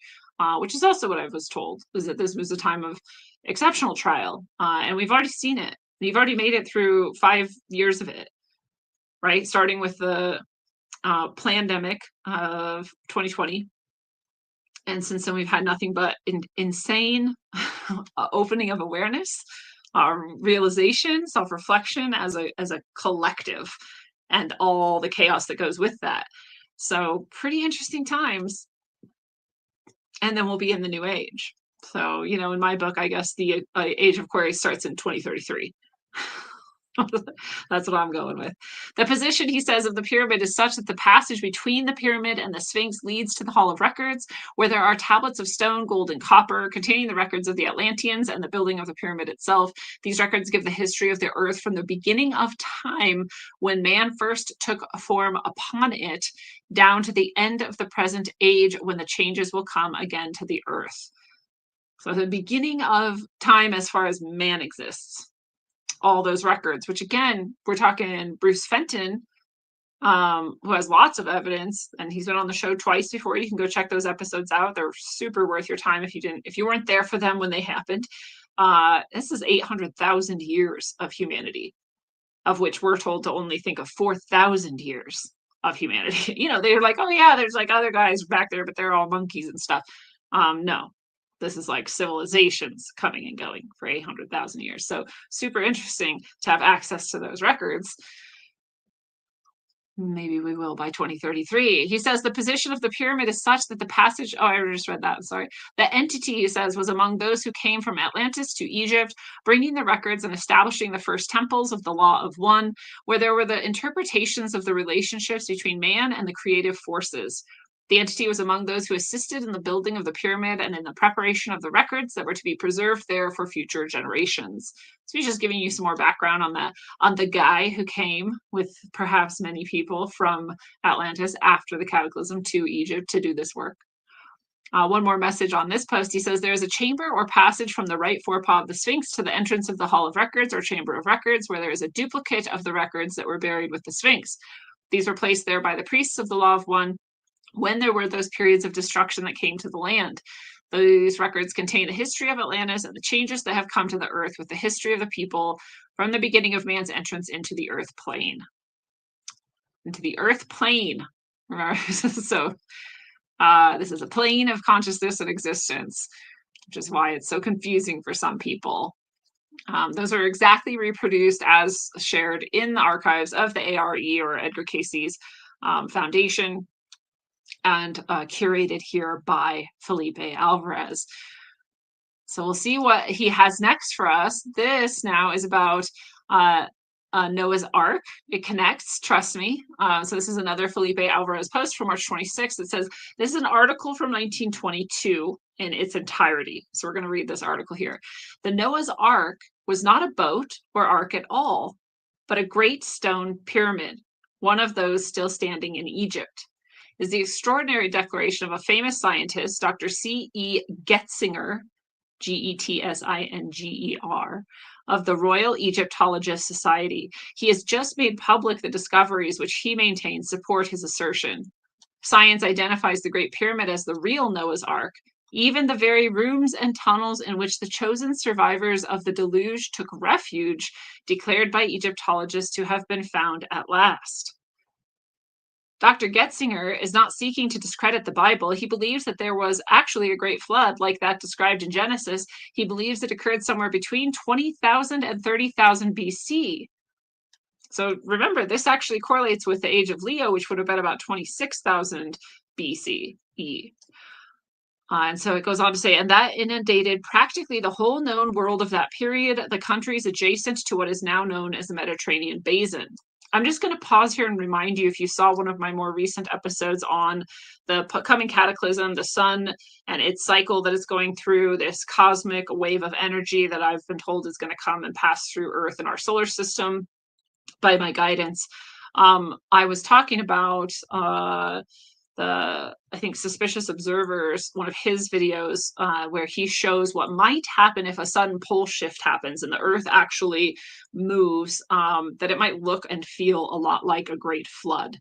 which is also what I was told, is that this was a time of exceptional trial. And we've already seen it. We've already made it through 5 years of it, right? Starting with the pandemic of 2020. And since then, we've had nothing but insane opening of awareness, realization, self-reflection as a collective, and all the chaos that goes with that. So pretty interesting times. And then we'll be in the new age. So, in my book, I guess the age of Aquarius starts in 2033. That's what I'm going with. The position, he says, of the pyramid is such that the passage between the pyramid and the Sphinx leads to the Hall of Records, where there are tablets of stone, gold, and copper containing the records of the Atlanteans and the building of the pyramid itself. These records give the history of the earth from the beginning of time, when man first took form upon it, down to the end of the present age, when the changes will come again to the earth. So the beginning of time as far as man exists. All those records, which again, we're talking Bruce Fenton, who has lots of evidence, and he's been on the show twice before. You can go check those episodes out. They're super worth your time if you weren't there for them when they happened. This is 800,000 years of humanity, of which we're told to only think of 4,000 years of humanity. They're like, oh yeah, there's like other guys back there, but they're all monkeys and stuff. No. This is like civilizations coming and going for 800,000 years. So super interesting to have access to those records. Maybe we will by 2033. He says the position of the pyramid is such that the passage, I just read that, sorry. The entity, he says, was among those who came from Atlantis to Egypt, bringing the records and establishing the first temples of the Law of One, where there were the interpretations of the relationships between man and the creative forces. The entity was among those who assisted in the building of the pyramid and in the preparation of the records that were to be preserved there for future generations. So he's just giving you some more background on that, on the guy who came with perhaps many people from Atlantis after the cataclysm to Egypt to do this work. One more message on this post. He says there is a chamber or passage from the right forepaw of the Sphinx to the entrance of the Hall of Records or Chamber of Records, where there is a duplicate of the records that were buried with the Sphinx. These were placed there by the priests of the Law of One when there were those periods of destruction that came to the land. These records contain the history of Atlantis and the changes that have come to the earth with the history of the people from the beginning of man's entrance into the earth plane. Into the earth plane. So this is a plane of consciousness and existence, which is why it's so confusing for some people. Those are exactly reproduced as shared in the archives of the ARE, or Edgar Cayce's Foundation, and curated here by Felipe Alvarez. So we'll see what he has next for us. This now is about Noah's Ark. It connects, trust me. So this is another Felipe Alvarez post from March 26th. It says, this is an article from 1922 in its entirety. So we're going to read this article here. The Noah's Ark was not a boat or ark at all, but a great stone pyramid, one of those still standing in Egypt. Is the extraordinary declaration of a famous scientist, Dr. C.E. Getzinger, Getsinger, of the Royal Egyptologist Society. He has just made public the discoveries which he maintains support his assertion. Science identifies the Great Pyramid as the real Noah's Ark, even the very rooms and tunnels in which the chosen survivors of the deluge took refuge, declared by Egyptologists to have been found at last. Dr. Getzinger is not seeking to discredit the Bible. He believes that there was actually a great flood like that described in Genesis. He believes it occurred somewhere between 20,000 and 30,000 BC. So remember, this actually correlates with the age of Leo, which would have been about 26,000 BCE. And so it goes on to say, and that inundated practically the whole known world of that period, the countries adjacent to what is now known as the Mediterranean Basin. I'm just going to pause here and remind you, if you saw one of my more recent episodes on the coming cataclysm, the sun and its cycle that is going through, this cosmic wave of energy that I've been told is going to come and pass through Earth and our solar system by my guidance. I was talking about I think Suspicious Observers, one of his videos, where he shows what might happen if a sudden pole shift happens and the Earth actually moves, that it might look and feel a lot like a great flood.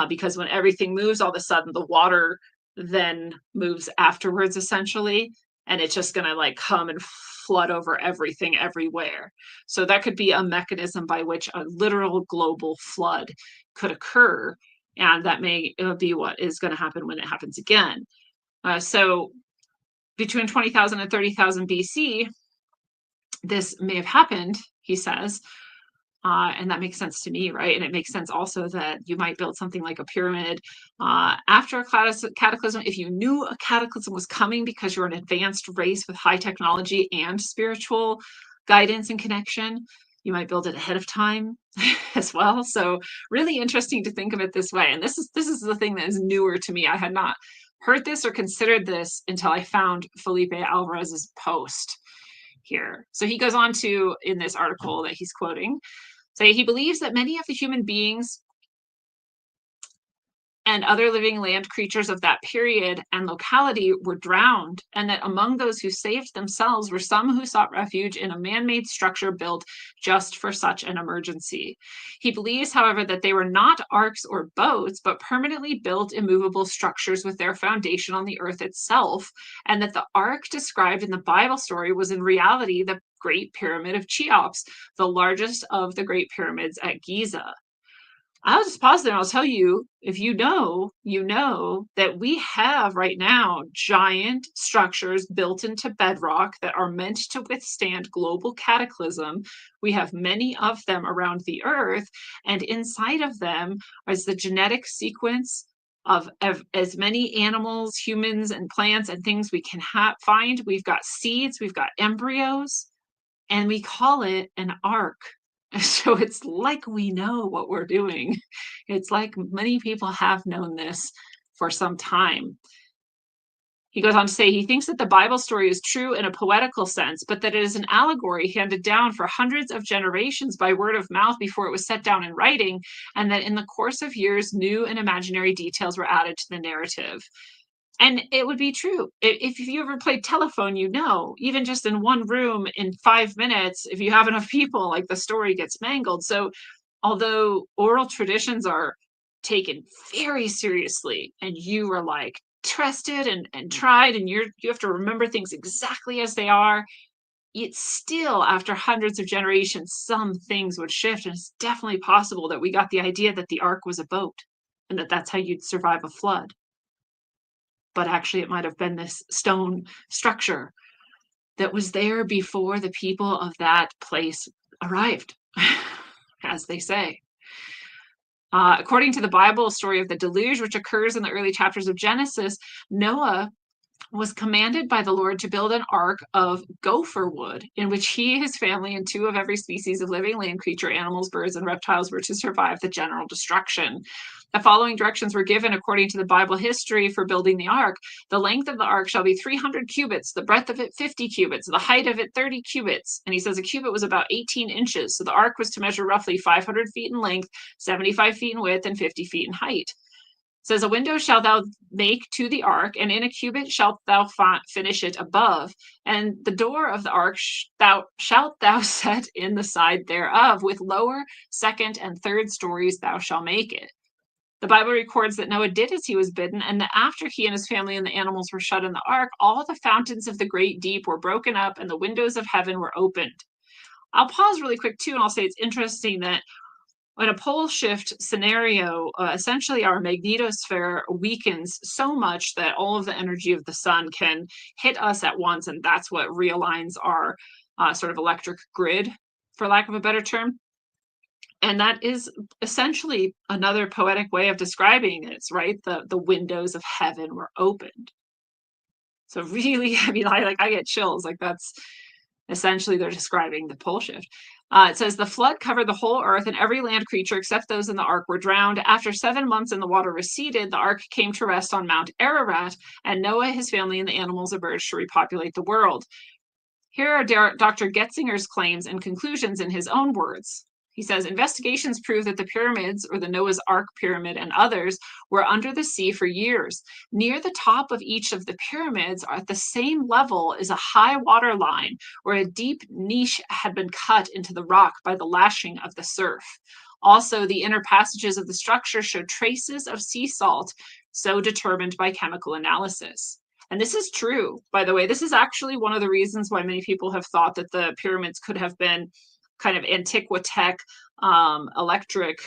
Because when everything moves, all of a sudden the water then moves afterwards, essentially, and it's just going to like come and flood over everything everywhere. So that could be a mechanism by which a literal global flood could occur, and that may be what is going to happen when it happens again. So between 20,000 and 30,000 BC, this may have happened, he says. And that makes sense to me, right? And it makes sense also that you might build something like a pyramid after a cataclysm. If you knew a cataclysm was coming because you're an advanced race with high technology and spiritual guidance and connection, you might build it ahead of time as well. So really interesting to think of it this way. And this is the thing that is newer to me. I had not heard this or considered this until I found Felipe Alvarez's post here. So he goes on to, in this article that he's quoting, say he believes that many of the human beings and other living land creatures of that period and locality were drowned, and that among those who saved themselves were some who sought refuge in a man-made structure built just for such an emergency. He believes, however, that they were not arks or boats, but permanently built immovable structures with their foundation on the earth itself, and that the ark described in the Bible story was in reality the Great Pyramid of Cheops, the largest of the Great Pyramids at Giza. I'll just pause there and I'll tell you, if you know that we have right now giant structures built into bedrock that are meant to withstand global cataclysm. We have many of them around the earth, and inside of them is the genetic sequence of as many animals, humans, and plants and things we can find. We've got seeds, we've got embryos, and we call it an ark. So it's like we know what we're doing. It's like many people have known this for some time. He goes on to say he thinks that the Bible story is true in a poetical sense, but that it is an allegory handed down for hundreds of generations by word of mouth before it was set down in writing, and that in the course of years, new and imaginary details were added to the narrative. And it would be true. If you ever played telephone, you know, even just in one room in 5 minutes, if you have enough people, like the story gets mangled. So although oral traditions are taken very seriously and you are like trusted and tried, and you have to remember things exactly as they are, it's still, after hundreds of generations, some things would shift. And it's definitely possible that we got the idea that the ark was a boat and that that's how you'd survive a flood. But actually it might have been this stone structure that was there before the people of that place arrived, as they say. According to the Bible story of the deluge, which occurs in the early chapters of Genesis, Noah was commanded by the Lord to build an ark of gopher wood, in which he, his family, and 2 of every species of living land creature, animals, birds, and reptiles were to survive the general destruction. The following directions were given according to the Bible history for building the ark. The length of the ark shall be 300 cubits, the breadth of it 50 cubits, the height of it 30 cubits. And he says a cubit was about 18 inches. So the ark was to measure roughly 500 feet in length, 75 feet in width, and 50 feet in height. It says, a window shalt thou make to the ark, and in a cubit shalt thou finish it above. And the door of the ark shalt thou set in the side thereof, with lower, second, and third stories thou shalt make it. The Bible records that Noah did as he was bidden, and that after he and his family and the animals were shut in the ark, all the fountains of the great deep were broken up, and the windows of heaven were opened. I'll pause really quick too, and I'll say it's interesting that in a pole shift scenario, essentially our magnetosphere weakens so much that all of the energy of the sun can hit us at once, and that's what realigns our sort of electric grid, for lack of a better term. And that is essentially another poetic way of describing it, right? The windows of heaven were opened. So really, I mean, I get chills. Like that's essentially they're describing the pole shift. It says the flood covered the whole earth, and every land creature except those in the ark were drowned. After 7 months and the water receded, the ark came to rest on Mount Ararat, and Noah, his family, and the animals emerged to repopulate the world. Here are Dr. Getzinger's claims and conclusions in his own words. He says, investigations prove that the pyramids, or the Noah's Ark pyramid and others, were under the sea for years. Near the top of each of the pyramids, at the same level, is a high water line where a deep niche had been cut into the rock by the lashing of the surf. Also, the inner passages of the structure showed traces of sea salt, so determined by chemical analysis. And this is true, by the way. This is actually one of the reasons why many people have thought that the pyramids could have been kind of antiquitech electric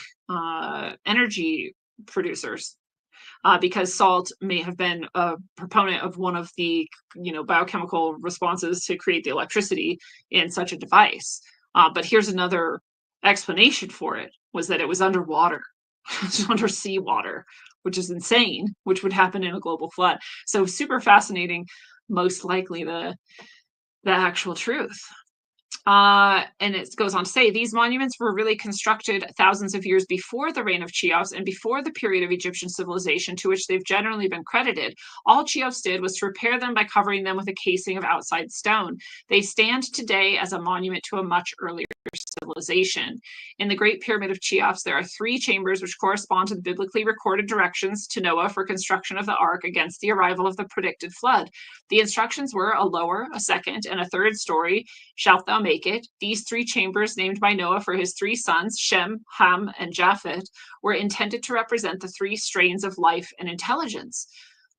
energy producers. Because salt may have been a proponent of one of the, biochemical responses to create the electricity in such a device. But here's another explanation for it, was that it was underwater, under seawater, which is insane, which would happen in a global flood. So super fascinating, most likely the actual truth. And it goes on to say, these monuments were really constructed thousands of years before the reign of Cheops and before the period of Egyptian civilization to which they've generally been credited. All Cheops did was to repair them by covering them with a casing of outside stone. They stand today as a monument to a much earlier civilization. In the Great Pyramid of Cheops, there are 3 chambers which correspond to the biblically recorded directions to Noah for construction of the ark against the arrival of the predicted flood. The instructions were a lower, a second, and a third story shalt thou make it. These 3 chambers, named by Noah for his 3 sons, Shem, Ham, and Japheth, were intended to represent the 3 strains of life and intelligence.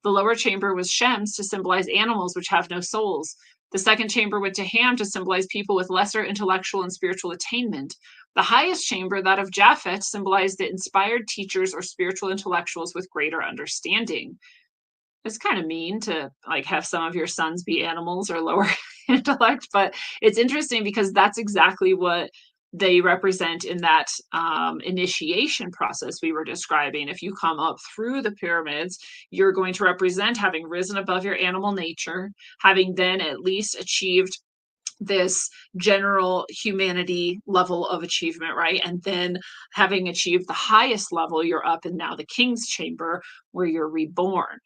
The lower chamber was Shem's to symbolize animals which have no souls. The second chamber went to Ham to symbolize people with lesser intellectual and spiritual attainment. The highest chamber, that of Japheth, symbolized the inspired teachers or spiritual intellectuals with greater understanding. It's kind of mean to have some of your sons be animals or lower intellect, but it's interesting because that's exactly what they represent in that initiation process we were describing. If you come up through the pyramids, you're going to represent having risen above your animal nature, having then at least achieved this general humanity level of achievement, right? And then having achieved the highest level, you're up in now the king's chamber where you're reborn.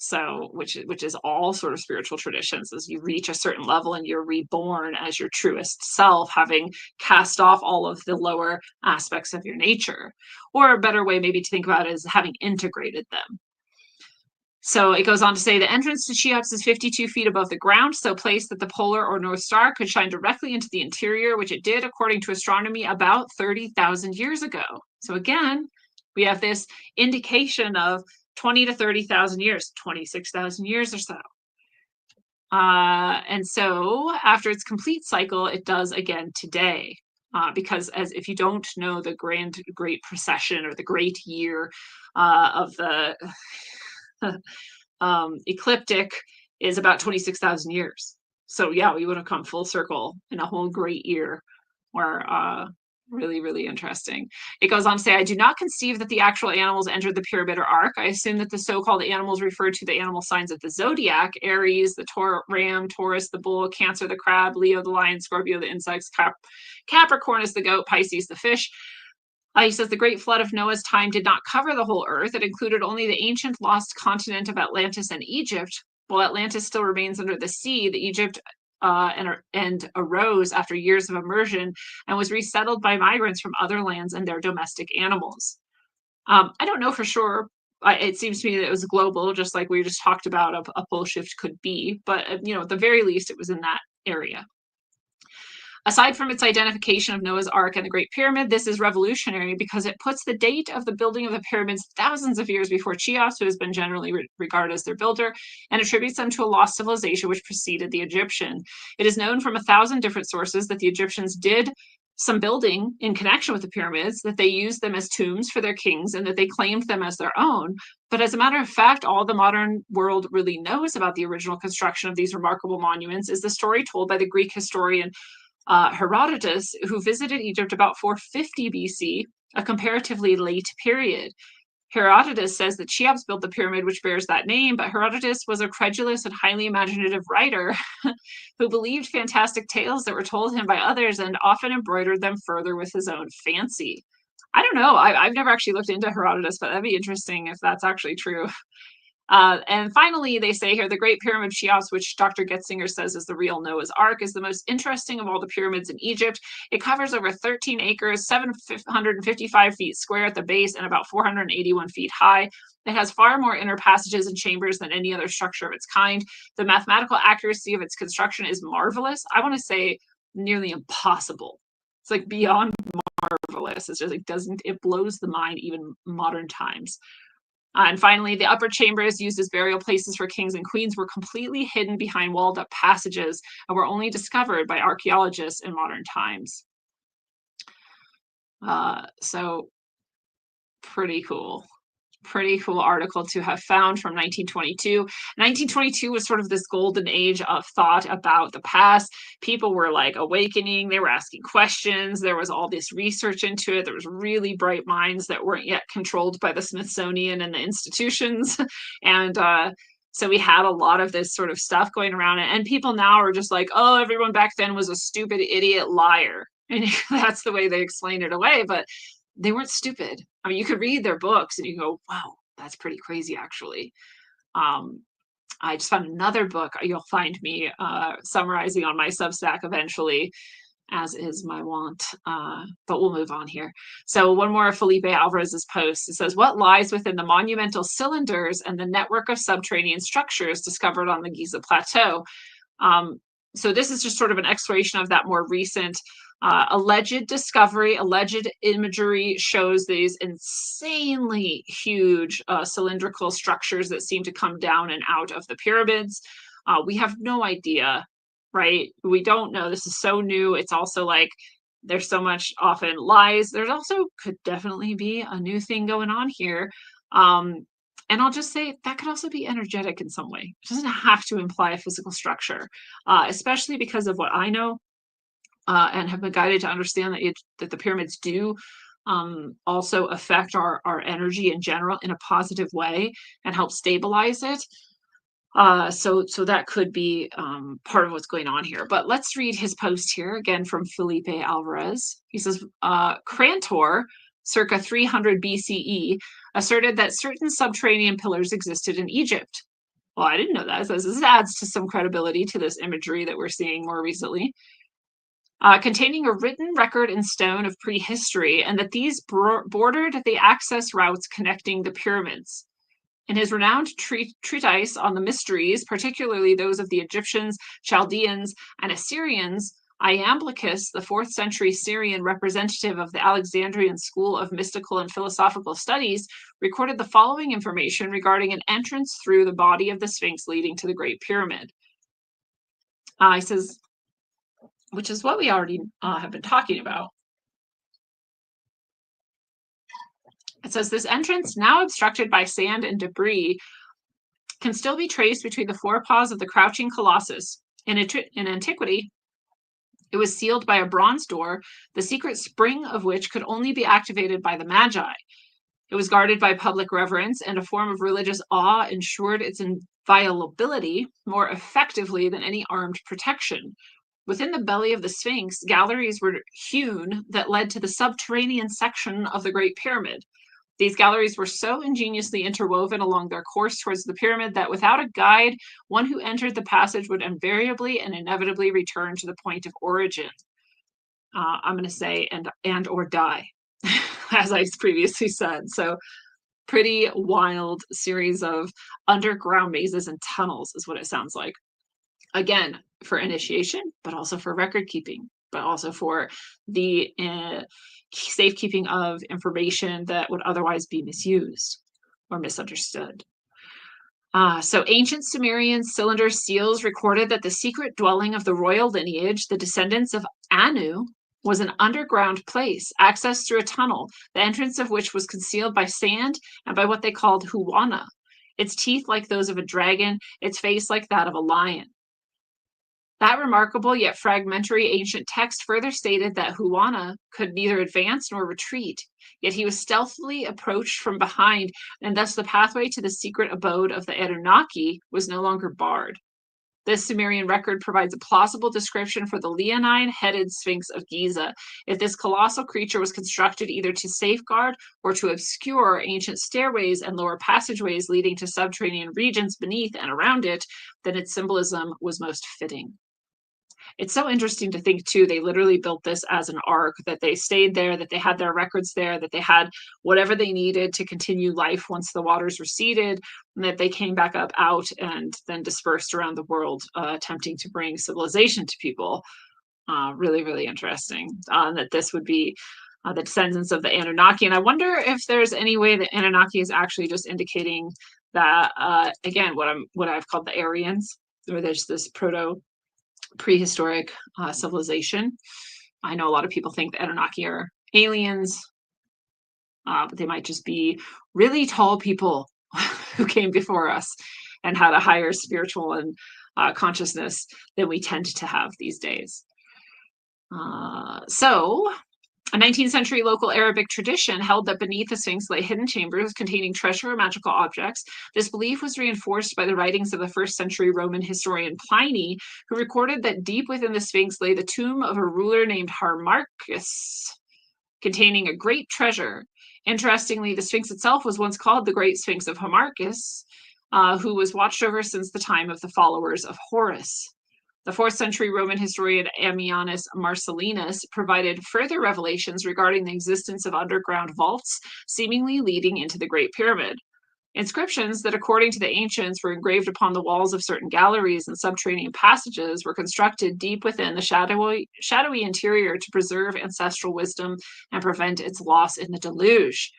So, which is all sort of spiritual traditions, as you reach a certain level and you're reborn as your truest self, having cast off all of the lower aspects of your nature. Or a better way maybe to think about it is having integrated them. So it goes on to say the entrance to Cheops is 52 feet above the ground, so placed that the polar or north star could shine directly into the interior, which it did according to astronomy about 30,000 years ago. So again, we have this indication of 20 to 30,000 years, 26,000 years or so. And so after its complete cycle, it does again today. Because as if you don't know the great procession or the great year of the ecliptic is about 26,000 years. So yeah, we would have come full circle in a whole great year where really, really interesting. It goes on to say, I do not conceive that the actual animals entered the pyramid or ark. I assume that the so-called animals refer to the animal signs of the zodiac: Aries, the ram, Taurus, the bull, Cancer, the crab, Leo, the lion, Scorpio, the insects, Capricorn is the goat, Pisces, the fish. He says the great flood of Noah's time did not cover the whole earth. It included only the ancient lost continent of Atlantis and Egypt. While Atlantis still remains under the sea, the Egypt and arose after years of immersion and was resettled by migrants from other lands and their domestic animals. I don't know for sure. It seems to me that it was global, just like we just talked about a pole shift could be. But, at the very least, it was in that area. Aside from its identification of Noah's Ark and the Great Pyramid, this is revolutionary because it puts the date of the building of the pyramids thousands of years before Cheops, who has been generally regarded as their builder, and attributes them to a lost civilization which preceded the Egyptian. It is known from 1,000 different sources that the Egyptians did some building in connection with the pyramids, that they used them as tombs for their kings, and that they claimed them as their own. But as a matter of fact, all the modern world really knows about the original construction of these remarkable monuments is the story told by the Greek historian Herodotus, who visited Egypt about 450 BC, a comparatively late period. Herodotus says that Cheops built the pyramid which bears that name, but Herodotus was a credulous and highly imaginative writer who believed fantastic tales that were told him by others and often embroidered them further with his own fancy. I don't know. I've never actually looked into Herodotus, but that'd be interesting if that's actually true. And finally, they say here, the Great Pyramid of Cheops, which Dr. Getzinger says is the real Noah's Ark, is the most interesting of all the pyramids in Egypt. It covers over 13 acres, 755 feet square at the base, and about 481 feet high. It has far more inner passages and chambers than any other structure of its kind. The mathematical accuracy of its construction is marvelous. I want to say nearly impossible. It's like beyond marvelous. It's just, it blows the mind even modern times. And finally, the upper chambers used as burial places for kings and queens were completely hidden behind walled up passages and were only discovered by archaeologists in modern times. So pretty cool. Pretty cool article to have found from 1922. 1922 was sort of this golden age of thought about the past. People were like awakening, they were asking questions, there was all this research into it, there was really bright minds that weren't yet controlled by the Smithsonian and the institutions. And so we had a lot of this sort of stuff going around, and people now are just like, oh, everyone back then was a stupid idiot liar. And that's the way they explain it away. But they weren't stupid. I mean, you could read their books and you go, wow, that's pretty crazy, actually. I just found another book you'll find me summarizing on my Substack eventually, as is my want. But we'll move on here. So one more of Felipe Alvarez's post. It says, what lies within the monumental cylinders and the network of subterranean structures discovered on the Giza Plateau? So this is just sort of an exploration of that more recent alleged discovery. Alleged imagery shows these insanely huge cylindrical structures that seem to come down and out of the pyramids. We have no idea, right? We don't know. This is so new. It's also like there's so much often lies. There's also could definitely be a new thing going on here. And I'll just say that could also be energetic in some way. It doesn't have to imply a physical structure, especially because of what I know and have been guided to understand that the pyramids do also affect our energy in general in a positive way and help stabilize it. So that could be part of what's going on here. But let's read his post here again from Felipe Alvarez. He says, Crantor, circa 300 BCE, asserted that certain subterranean pillars existed in Egypt. Well, I didn't know that. So this adds to some credibility to this imagery that we're seeing more recently. Containing a written record in stone of prehistory, and that these bordered the access routes connecting the pyramids. In his renowned treatise on the mysteries, particularly those of the Egyptians, Chaldeans, and Assyrians, Iamblichus, the 4th century Syrian representative of the Alexandrian school of mystical and philosophical studies, recorded the following information regarding an entrance through the body of the Sphinx leading to the Great Pyramid. He says, which is what we already have been talking about. It says, this entrance, now obstructed by sand and debris, can still be traced between the forepaws of the crouching colossus. In antiquity, it was sealed by a bronze door, the secret spring of which could only be activated by the Magi. It was guarded by public reverence, and a form of religious awe ensured its inviolability more effectively than any armed protection. Within the belly of the Sphinx, galleries were hewn that led to the subterranean section of the Great Pyramid. These galleries were so ingeniously interwoven along their course towards the pyramid that without a guide, one who entered the passage would invariably and inevitably return to the point of origin. I'm going to say and or die, as I previously said. So pretty wild series of underground mazes and tunnels is what it sounds like. Again, for initiation, but also for record keeping, but also for the safekeeping of information that would otherwise be misused or misunderstood. So ancient Sumerian cylinder seals recorded that the secret dwelling of the royal lineage, the descendants of Anu, was an underground place, accessed through a tunnel, the entrance of which was concealed by sand and by what they called huwana, its teeth like those of a dragon, its face like that of a lion. That remarkable yet fragmentary ancient text further stated that Huwana could neither advance nor retreat, yet he was stealthily approached from behind, and thus the pathway to the secret abode of the Anunnaki was no longer barred. This Sumerian record provides a plausible description for the leonine-headed Sphinx of Giza. If this colossal creature was constructed either to safeguard or to obscure ancient stairways and lower passageways leading to subterranean regions beneath and around it, then its symbolism was most fitting. It's so interesting to think, too, they literally built this as an ark, that they stayed there, that they had their records there, that they had whatever they needed to continue life once the waters receded, and that they came back up out and then dispersed around the world, attempting to bring civilization to people. Really, really interesting. That this would be the descendants of the Anunnaki. And I wonder if there's any way that Anunnaki is actually just indicating that, again, what I've called the Aryans, or there's this prehistoric civilization. I know a lot of people think the Anunnaki are aliens, but they might just be really tall people who came before us and had a higher spiritual and consciousness than we tend to have these days. So, a 19th century local Arabic tradition held that beneath the Sphinx lay hidden chambers containing treasure or magical objects. This belief was reinforced by the writings of the first century Roman historian Pliny, who recorded that deep within the Sphinx lay the tomb of a ruler named Harmarchus, containing a great treasure. Interestingly, the Sphinx itself was once called the Great Sphinx of Harmarchus, who was watched over since the time of the followers of Horus. The 4th century Roman historian Ammianus Marcellinus provided further revelations regarding the existence of underground vaults, seemingly leading into the Great Pyramid. Inscriptions that, according to the ancients, were engraved upon the walls of certain galleries and subterranean passages were constructed deep within the shadowy interior to preserve ancestral wisdom and prevent its loss in the deluge.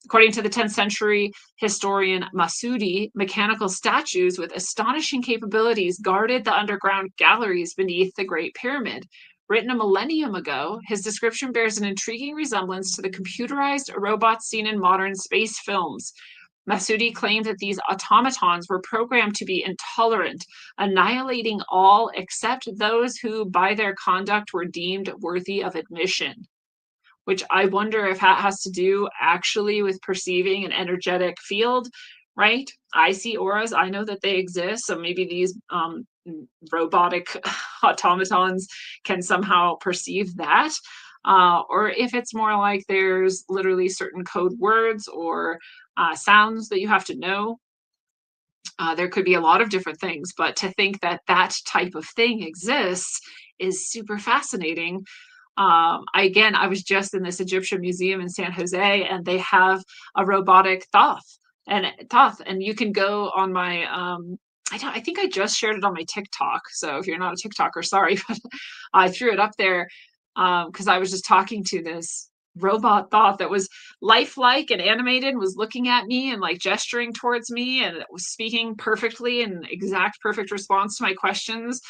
According to the 10th century historian Masudi, mechanical statues with astonishing capabilities guarded the underground galleries beneath the Great Pyramid. Written a millennium ago, his description bears an intriguing resemblance to the computerized robots seen in modern space films. Masudi claimed that these automatons were programmed to be intolerant, annihilating all except those who, by their conduct, were deemed worthy of admission. Which I wonder if that has to do actually with perceiving an energetic field, right? I see auras, I know that they exist, so maybe these robotic automatons can somehow perceive that. Or if it's more like there's literally certain code words or sounds that you have to know. There could be a lot of different things, but to think that that type of thing exists is super fascinating. I was just in this Egyptian museum in San Jose, and they have a robotic Thoth, and you can go on my I think I just shared it on my TikTok. So if you're not a TikToker, sorry, but I threw it up there because I was just talking to this robot Thoth that was lifelike and animated and was looking at me and like gesturing towards me, and it was speaking perfectly and exact perfect response to my questions.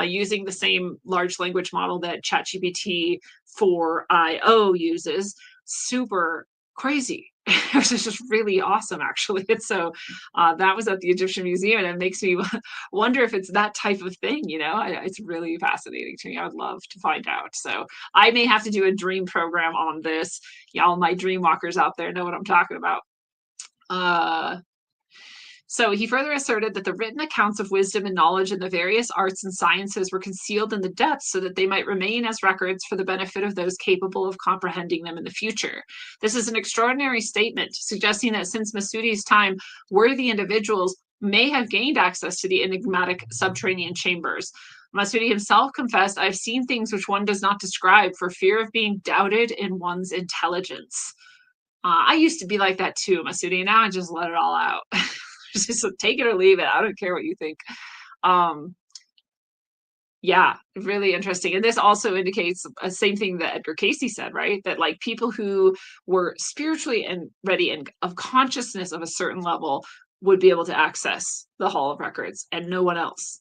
Using the same large language model that ChatGPT 4.io uses. Super crazy. It was just really awesome, actually. And so that was at the Egyptian Museum, and it makes me wonder if it's that type of thing, you know? It's really fascinating to me. I would love to find out. So I may have to do a dream program on this. Y'all, my dream walkers out there know what I'm talking about. So he further asserted that the written accounts of wisdom and knowledge in the various arts and sciences were concealed in the depths so that they might remain as records for the benefit of those capable of comprehending them in the future. This is an extraordinary statement, suggesting that since Masudi's time, worthy individuals may have gained access to the enigmatic subterranean chambers. Masudi himself confessed, "I've seen things which one does not describe for fear of being doubted in one's intelligence." I used to be like that too, Masudi, and now I just let it all out. Just take it or leave it. I don't care what you think. Yeah, really interesting. And this also indicates the same thing that Edgar Casey said, right? That like people who were spiritually and ready and of consciousness of a certain level would be able to access the Hall of Records and no one else.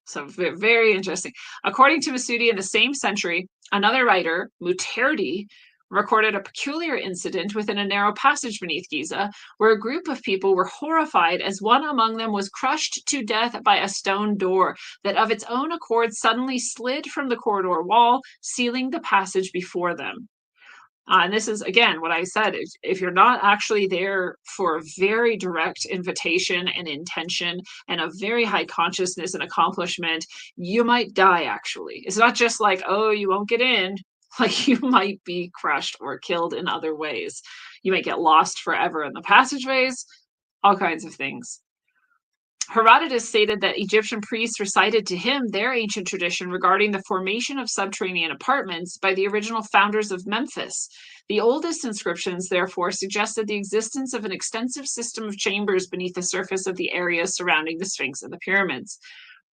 So very interesting. According to Masudi, in the same century, another writer, Muterdi, recorded a peculiar incident within a narrow passage beneath Giza, where a group of people were horrified as one among them was crushed to death by a stone door that of its own accord suddenly slid from the corridor wall, sealing the passage before them. And this is, again, what I said, if you're not actually there for a very direct invitation and intention and a very high consciousness and accomplishment, you might die, actually. It's not just like, oh, you won't get in. Like you might be crushed or killed in other ways. You might get lost forever in the passageways, all kinds of things. Herodotus stated that Egyptian priests recited to him their ancient tradition regarding the formation of subterranean apartments by the original founders of Memphis. The oldest inscriptions, therefore, suggested the existence of an extensive system of chambers beneath the surface of the areas surrounding the Sphinx and the pyramids.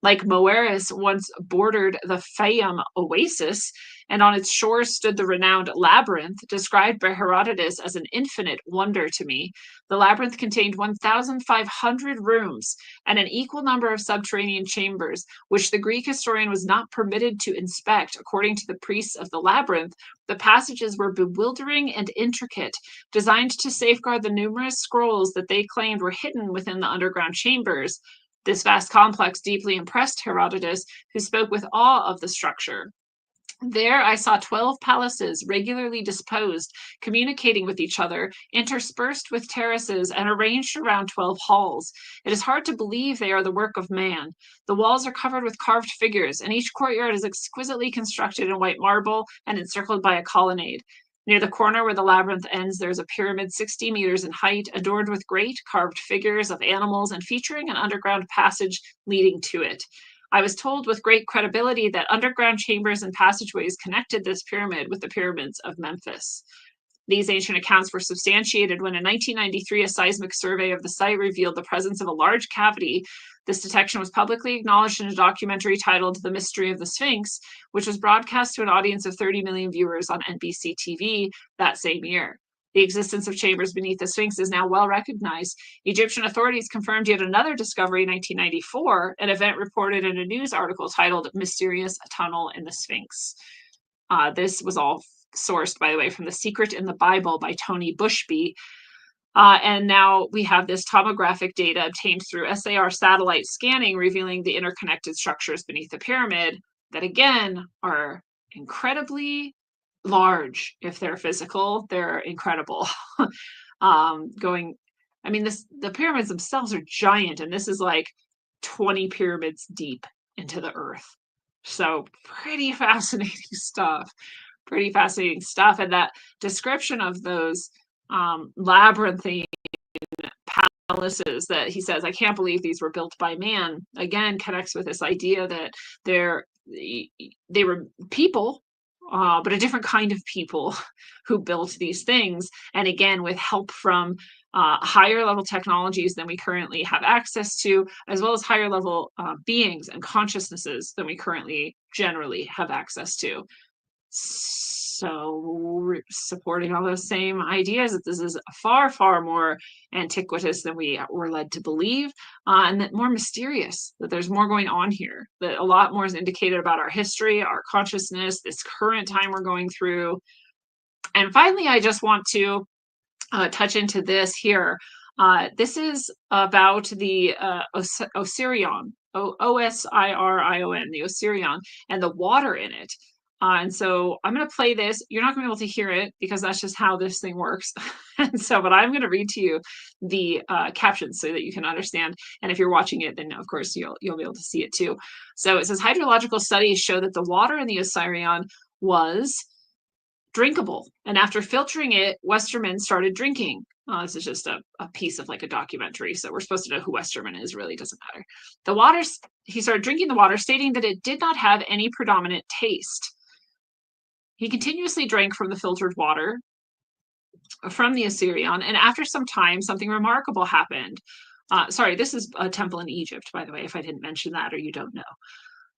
Like Moeris once bordered the Fayum oasis, and on its shores stood the renowned labyrinth, described by Herodotus as an infinite wonder to me. The labyrinth contained 1,500 rooms and an equal number of subterranean chambers, which the Greek historian was not permitted to inspect. According to the priests of the labyrinth, the passages were bewildering and intricate, designed to safeguard the numerous scrolls that they claimed were hidden within the underground chambers. This vast complex deeply impressed Herodotus, who spoke with awe of the structure. There I saw 12 palaces regularly disposed, communicating with each other, interspersed with terraces, and arranged around 12 halls. It is hard to believe they are the work of man. The walls are covered with carved figures, and each courtyard is exquisitely constructed in white marble and encircled by a colonnade. Near the corner where the labyrinth ends, there is a pyramid 60 meters in height, adorned with great carved figures of animals and featuring an underground passage leading to it. I was told with great credibility that underground chambers and passageways connected this pyramid with the pyramids of Memphis. These ancient accounts were substantiated when in 1993 a seismic survey of the site revealed the presence of a large cavity. This detection was publicly acknowledged in a documentary titled The Mystery of the Sphinx, which was broadcast to an audience of 30 million viewers on NBC TV that same year. The existence of chambers beneath the Sphinx is now well recognized. Egyptian authorities confirmed yet another discovery in 1994, an event reported in a news article titled Mysterious Tunnel in the Sphinx. This was all sourced, by the way, from The Secret in the Bible by Tony Bushby. And now we have this tomographic data obtained through SAR satellite scanning, revealing the interconnected structures beneath the pyramid that, again, are incredibly large. If they're physical, they're incredible. The pyramids themselves are giant, and this is like 20 pyramids deep into the earth. So pretty fascinating stuff. And that description of those labyrinthine palaces that he says, I can't believe these were built by man, again connects with this idea that they were people, but a different kind of people who built these things, and again with help from higher level technologies than we currently have access to, as well as higher level beings and consciousnesses than we currently generally have access to. So supporting all those same ideas that this is far, far more antiquitous than we were led to believe, and that more mysterious, that there's more going on here, that a lot more is indicated about our history, our consciousness, this current time we're going through. And finally, I just want to touch into this here. This is about the Osirion, O-S-I-R-I-O-N, the Osirion, and the water in it. And so I'm going to play this. You're not going to be able to hear it because that's just how this thing works. But I'm going to read to you the captions so that you can understand. And if you're watching it, then of course you'll be able to see it too. So it says, hydrological studies show that the water in the Osirion was drinkable. And after filtering it, Westerman started drinking. This is just a piece of like a documentary. So we're supposed to know who Westerman is, really doesn't matter. He started drinking the water, stating that it did not have any predominant taste. He continuously drank from the filtered water from the Osirion, and after some time, something remarkable happened. This is a temple in Egypt, by the way, if I didn't mention that or you don't know.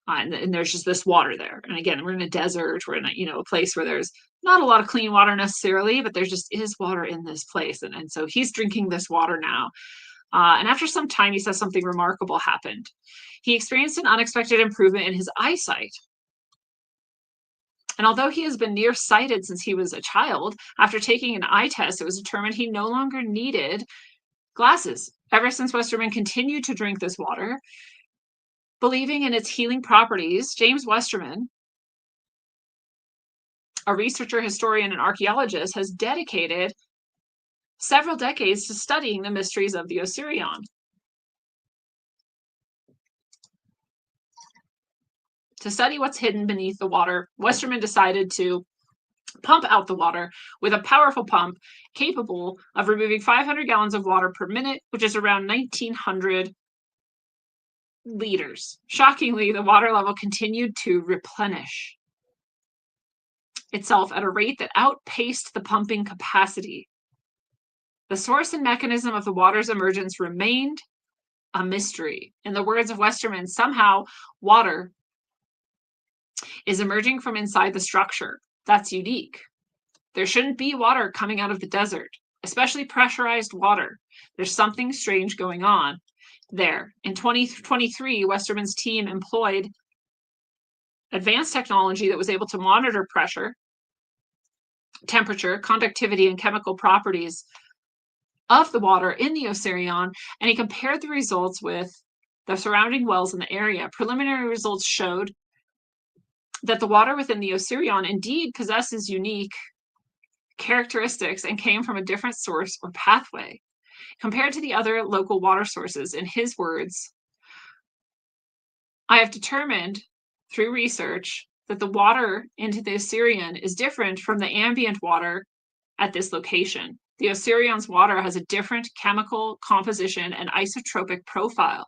And there's just this water there. And again, we're in a desert. We're in a place where there's not a lot of clean water necessarily, but there just is water in this place. And so he's drinking this water now. And after some time, he says something remarkable happened. He experienced an unexpected improvement in his eyesight. And although he has been nearsighted since he was a child, after taking an eye test, it was determined he no longer needed glasses. Ever since Westerman continued to drink this water, believing in its healing properties, James Westerman, a researcher, historian, and archaeologist, has dedicated several decades to studying the mysteries of the Osirion. To study what's hidden beneath the water, Westerman decided to pump out the water with a powerful pump capable of removing 500 gallons of water per minute, which is around 1,900 liters. Shockingly, the water level continued to replenish itself at a rate that outpaced the pumping capacity. The source and mechanism of the water's emergence remained a mystery. In the words of Westerman, somehow water is emerging from inside the structure. That's unique. There shouldn't be water coming out of the desert, especially pressurized water. There's something strange going on there. In 2023, Westerman's team employed advanced technology that was able to monitor pressure, temperature, conductivity, and chemical properties of the water in the Osirion, and he compared the results with the surrounding wells in the area. Preliminary results showed that the water within the Osirion indeed possesses unique characteristics and came from a different source or pathway. Compared to the other local water sources, in his words, I have determined through research that the water into the Osirion is different from the ambient water at this location. The Osirion's water has a different chemical composition and isotropic profile.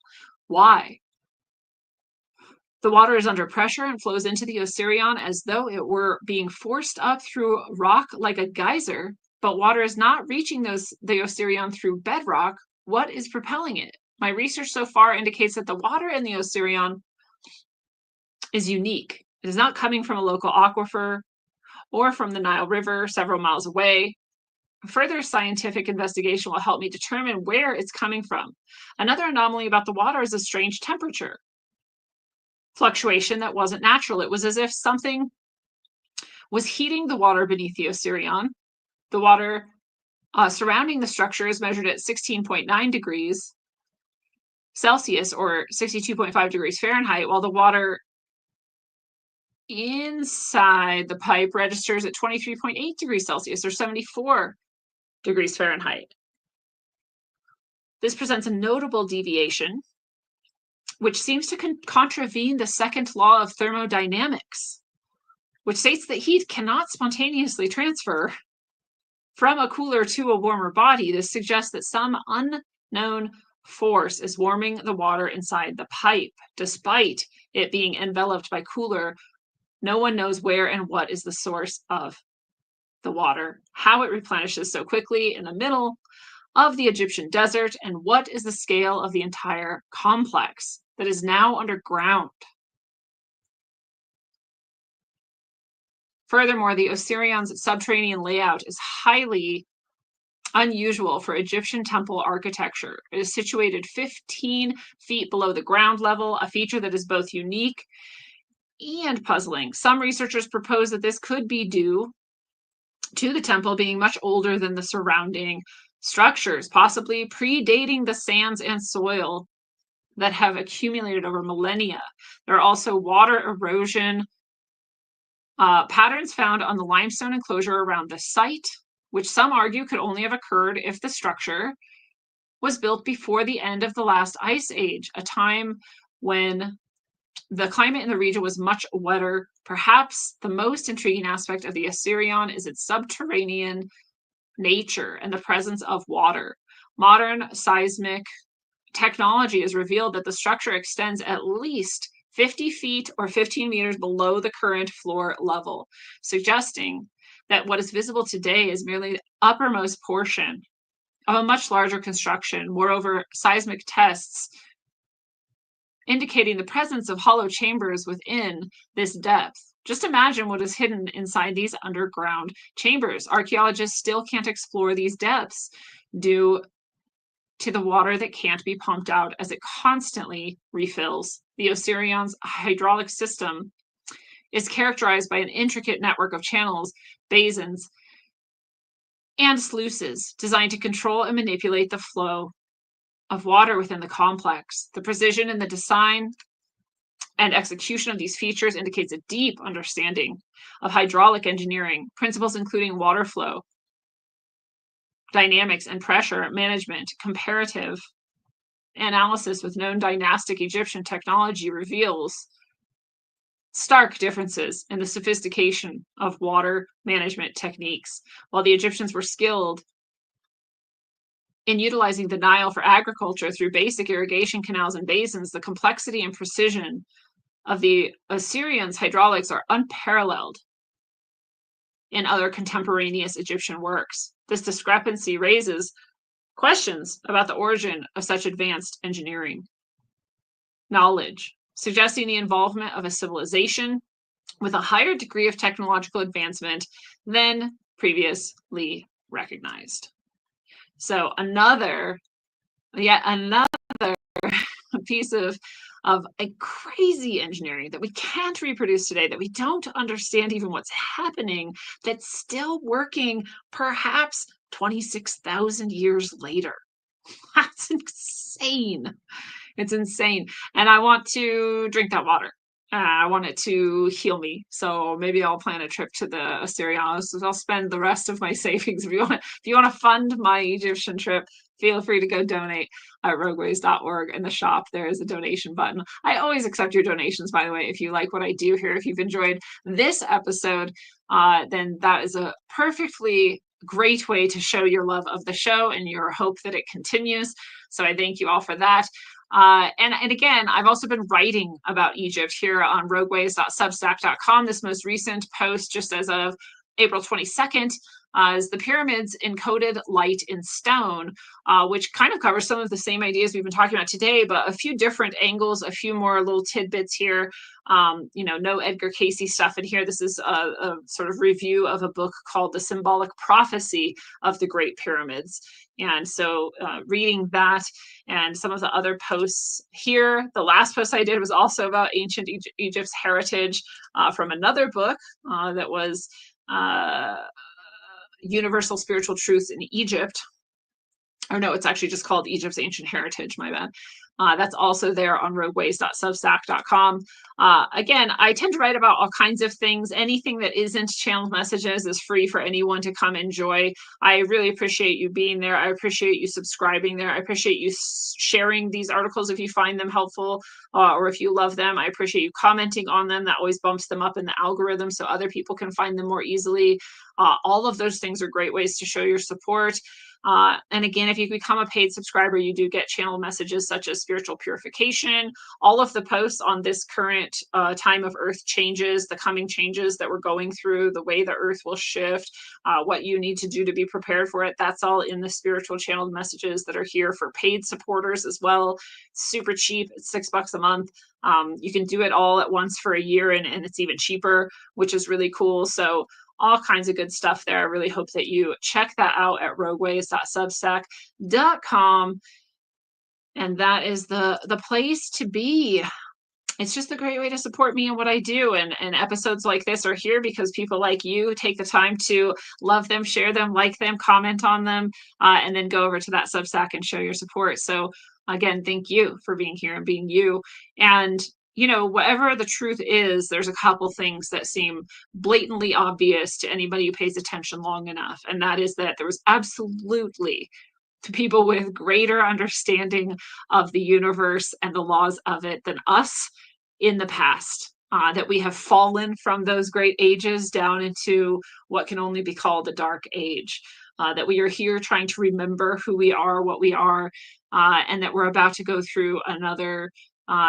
Why? The water is under pressure and flows into the Osirion as though it were being forced up through rock like a geyser, but water is not reaching the Osirion through bedrock. What is propelling it? My research so far indicates that the water in the Osirion is unique. It is not coming from a local aquifer or from the Nile River several miles away. Further scientific investigation will help me determine where it's coming from. Another anomaly about the water is a strange temperature fluctuation that wasn't natural. It was as if something was heating the water beneath the Osirion. The water surrounding the structure is measured at 16.9 degrees Celsius or 62.5 degrees Fahrenheit, while the water inside the pipe registers at 23.8 degrees Celsius or 74 degrees Fahrenheit. This presents a notable deviation, which seems to contravene the second law of thermodynamics, which states that heat cannot spontaneously transfer from a cooler to a warmer body. This suggests that some unknown force is warming the water inside the pipe. Despite it being enveloped by cooler, no one knows where and what is the source of the water, how it replenishes so quickly in the middle of the Egyptian desert, and what is the scale of the entire complex that is now underground. Furthermore, the Osirion's subterranean layout is highly unusual for Egyptian temple architecture. It is situated 15 feet below the ground level, a feature that is both unique and puzzling. Some researchers propose that this could be due to the temple being much older than the surrounding structures, possibly predating the sands and soil that have accumulated over millennia. There are also water erosion patterns found on the limestone enclosure around the site, which some argue could only have occurred if the structure was built before the end of the last ice age, a time when the climate in the region was much wetter. Perhaps the most intriguing aspect of the Osirion is its subterranean nature and the presence of water. Modern seismic technology has revealed that the structure extends at least 50 feet or 15 meters below the current floor level, suggesting that what is visible today is merely the uppermost portion of a much larger construction. Moreover, seismic tests indicating the presence of hollow chambers within this depth. Just imagine what is hidden inside these underground chambers. Archaeologists still can't explore these depths due to the water that can't be pumped out as it constantly refills. The Osirion's hydraulic system is characterized by an intricate network of channels, basins, and sluices designed to control and manipulate the flow of water within the complex. The precision in the design and execution of these features indicates a deep understanding of hydraulic engineering, principles including water flow, dynamics and pressure management. Comparative analysis with known dynastic Egyptian technology reveals stark differences in the sophistication of water management techniques. While the Egyptians were skilled in utilizing the Nile for agriculture through basic irrigation canals and basins, the complexity and precision of the Osirion's hydraulics are unparalleled in other contemporaneous Egyptian works. This discrepancy raises Questions about the origin of such advanced engineering. Knowledge, suggesting the involvement of a civilization with a higher degree of technological advancement than previously recognized. So yet another piece of a crazy engineering that we can't reproduce today, that we don't understand even what's happening, that's still working perhaps 26,000 years later. That's insane. It's insane. And I want to drink that water. I want it to heal me. So maybe I'll plan a trip to the Assyrians. I'll spend the rest of my savings. If you want to fund my Egyptian trip, feel free to go donate at rogueways.org. In the shop, there is a donation button. I always accept your donations, by the way. If you like what I do here, if you've enjoyed this episode, then that is a perfectly great way to show your love of the show and your hope that it continues. So I thank you all for that. And again, I've also been writing about Egypt here on rogueways.substack.com. This most recent post, just as of April 22nd, is the pyramids encoded light in stone, which kind of covers some of the same ideas we've been talking about today, but a few different angles, a few more little tidbits here. No Edgar Casey stuff in here. This is a sort of review of a book called The Symbolic Prophecy of the Great Pyramids. And so reading that and some of the other posts here, the last post I did was also about ancient Egypt's heritage from another book that was Universal Spiritual Truths in Egypt. Or no, it's actually just called Egypt's Ancient Heritage, my bad. That's also there on rogueways.substack.com. Again, I tend to write about all kinds of things. Anything that isn't channeled messages is free for anyone to come enjoy. I really appreciate you being there. I appreciate you subscribing there. I appreciate you sharing these articles if you find them helpful or if you love them. I appreciate you commenting on them. That always bumps them up in the algorithm so other people can find them more easily. All of those things are great ways to show your support. And again, if you become a paid subscriber, you do get channel messages such as spiritual purification, all of the posts on this current time of Earth changes, the coming changes that we're going through, the way the Earth will shift, what you need to do to be prepared for it. That's all in the spiritual channeled messages that are here for paid supporters as well. Super cheap. It's $6 a month. You can do it all at once for a year, and it's even cheaper, which is really cool. So all kinds of good stuff there. I really hope that you check that out at rogueways.substack.com. And that is the place to be. It's just a great way to support me and what I do. And episodes like this are here because people like you take the time to love them, share them, like them, comment on them, and then go over to that Substack and show your support. So again, thank you for being here and being you. And whatever the truth is, there's a couple things that seem blatantly obvious to anybody who pays attention long enough. And that is that there was absolutely people with greater understanding of the universe and the laws of it than us in the past. That we have fallen from those great ages down into what can only be called the dark age. That we are here trying to remember who we are, what we are, and that we're about to go through another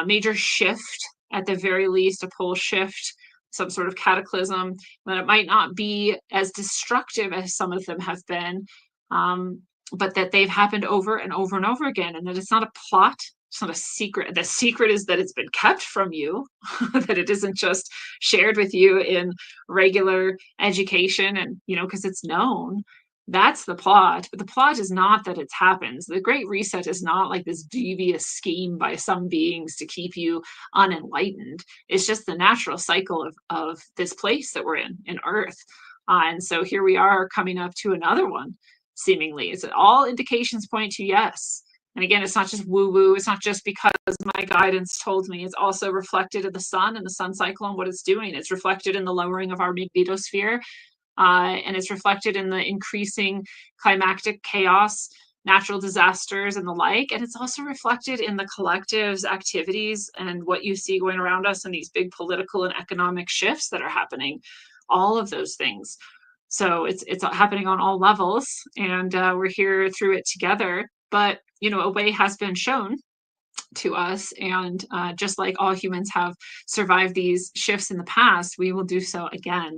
major shift, at the very least, a pole shift, some sort of cataclysm, but it might not be as destructive as some of them have been, but that they've happened over and over and over again, and that it's not a plot, it's not a secret. The secret is that it's been kept from you, that it isn't just shared with you in regular education and, because it's known. That's the plot, but the plot is not that it happens. The Great Reset is not like this devious scheme by some beings to keep you unenlightened. It's just the natural cycle of this place that we're in Earth. And so here we are coming up to another one, seemingly. It's all indications point to yes. And again, it's not just woo-woo. It's not just because my guidance told me. It's also reflected in the sun and the sun cycle and what it's doing. It's reflected in the lowering of our magnetosphere. And it's reflected in the increasing climactic chaos, natural disasters, and the like. And it's also reflected in the collective's activities and what you see going around us and these big political and economic shifts that are happening, all of those things. So it's happening on all levels, and we're here through it together. But, a way has been shown to us, and just like all humans have survived these shifts in the past, we will do so again.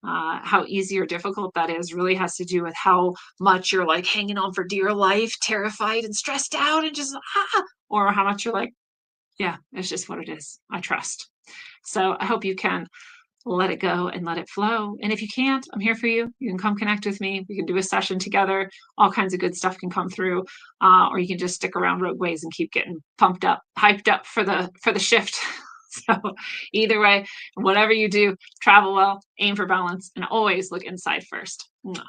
How easy or difficult that is really has to do with how much you're like hanging on for dear life, terrified and stressed out and just, or how much you're like, yeah, it's just what it is. I trust. So I hope you can let it go and let it flow. And if you can't, I'm here for you. You can come connect with me. We can do a session together. All kinds of good stuff can come through, or you can just stick around Rogueways and keep getting pumped up, hyped up for the shift. So either way, whatever you do, travel well, aim for balance, and always look inside first. Mwah.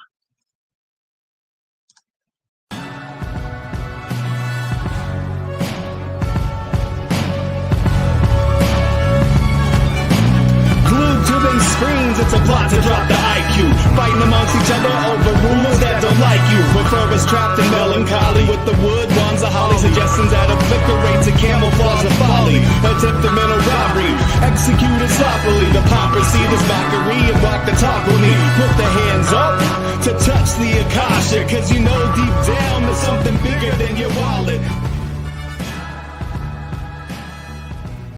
Glued to these screens, it's a plot to drop the IQ. Fighting amongst each other over rumors that don't like you. Prefer us trapped in melancholy with the wood wands of holly. Suggestions that obliterate to camouflage the folly. Attempted mental robbery, executed sloppily. The pomp see this mockery and walk the talk with me. Put the hands up to touch the Akasha, cause you know deep down there's something bigger than your wallet.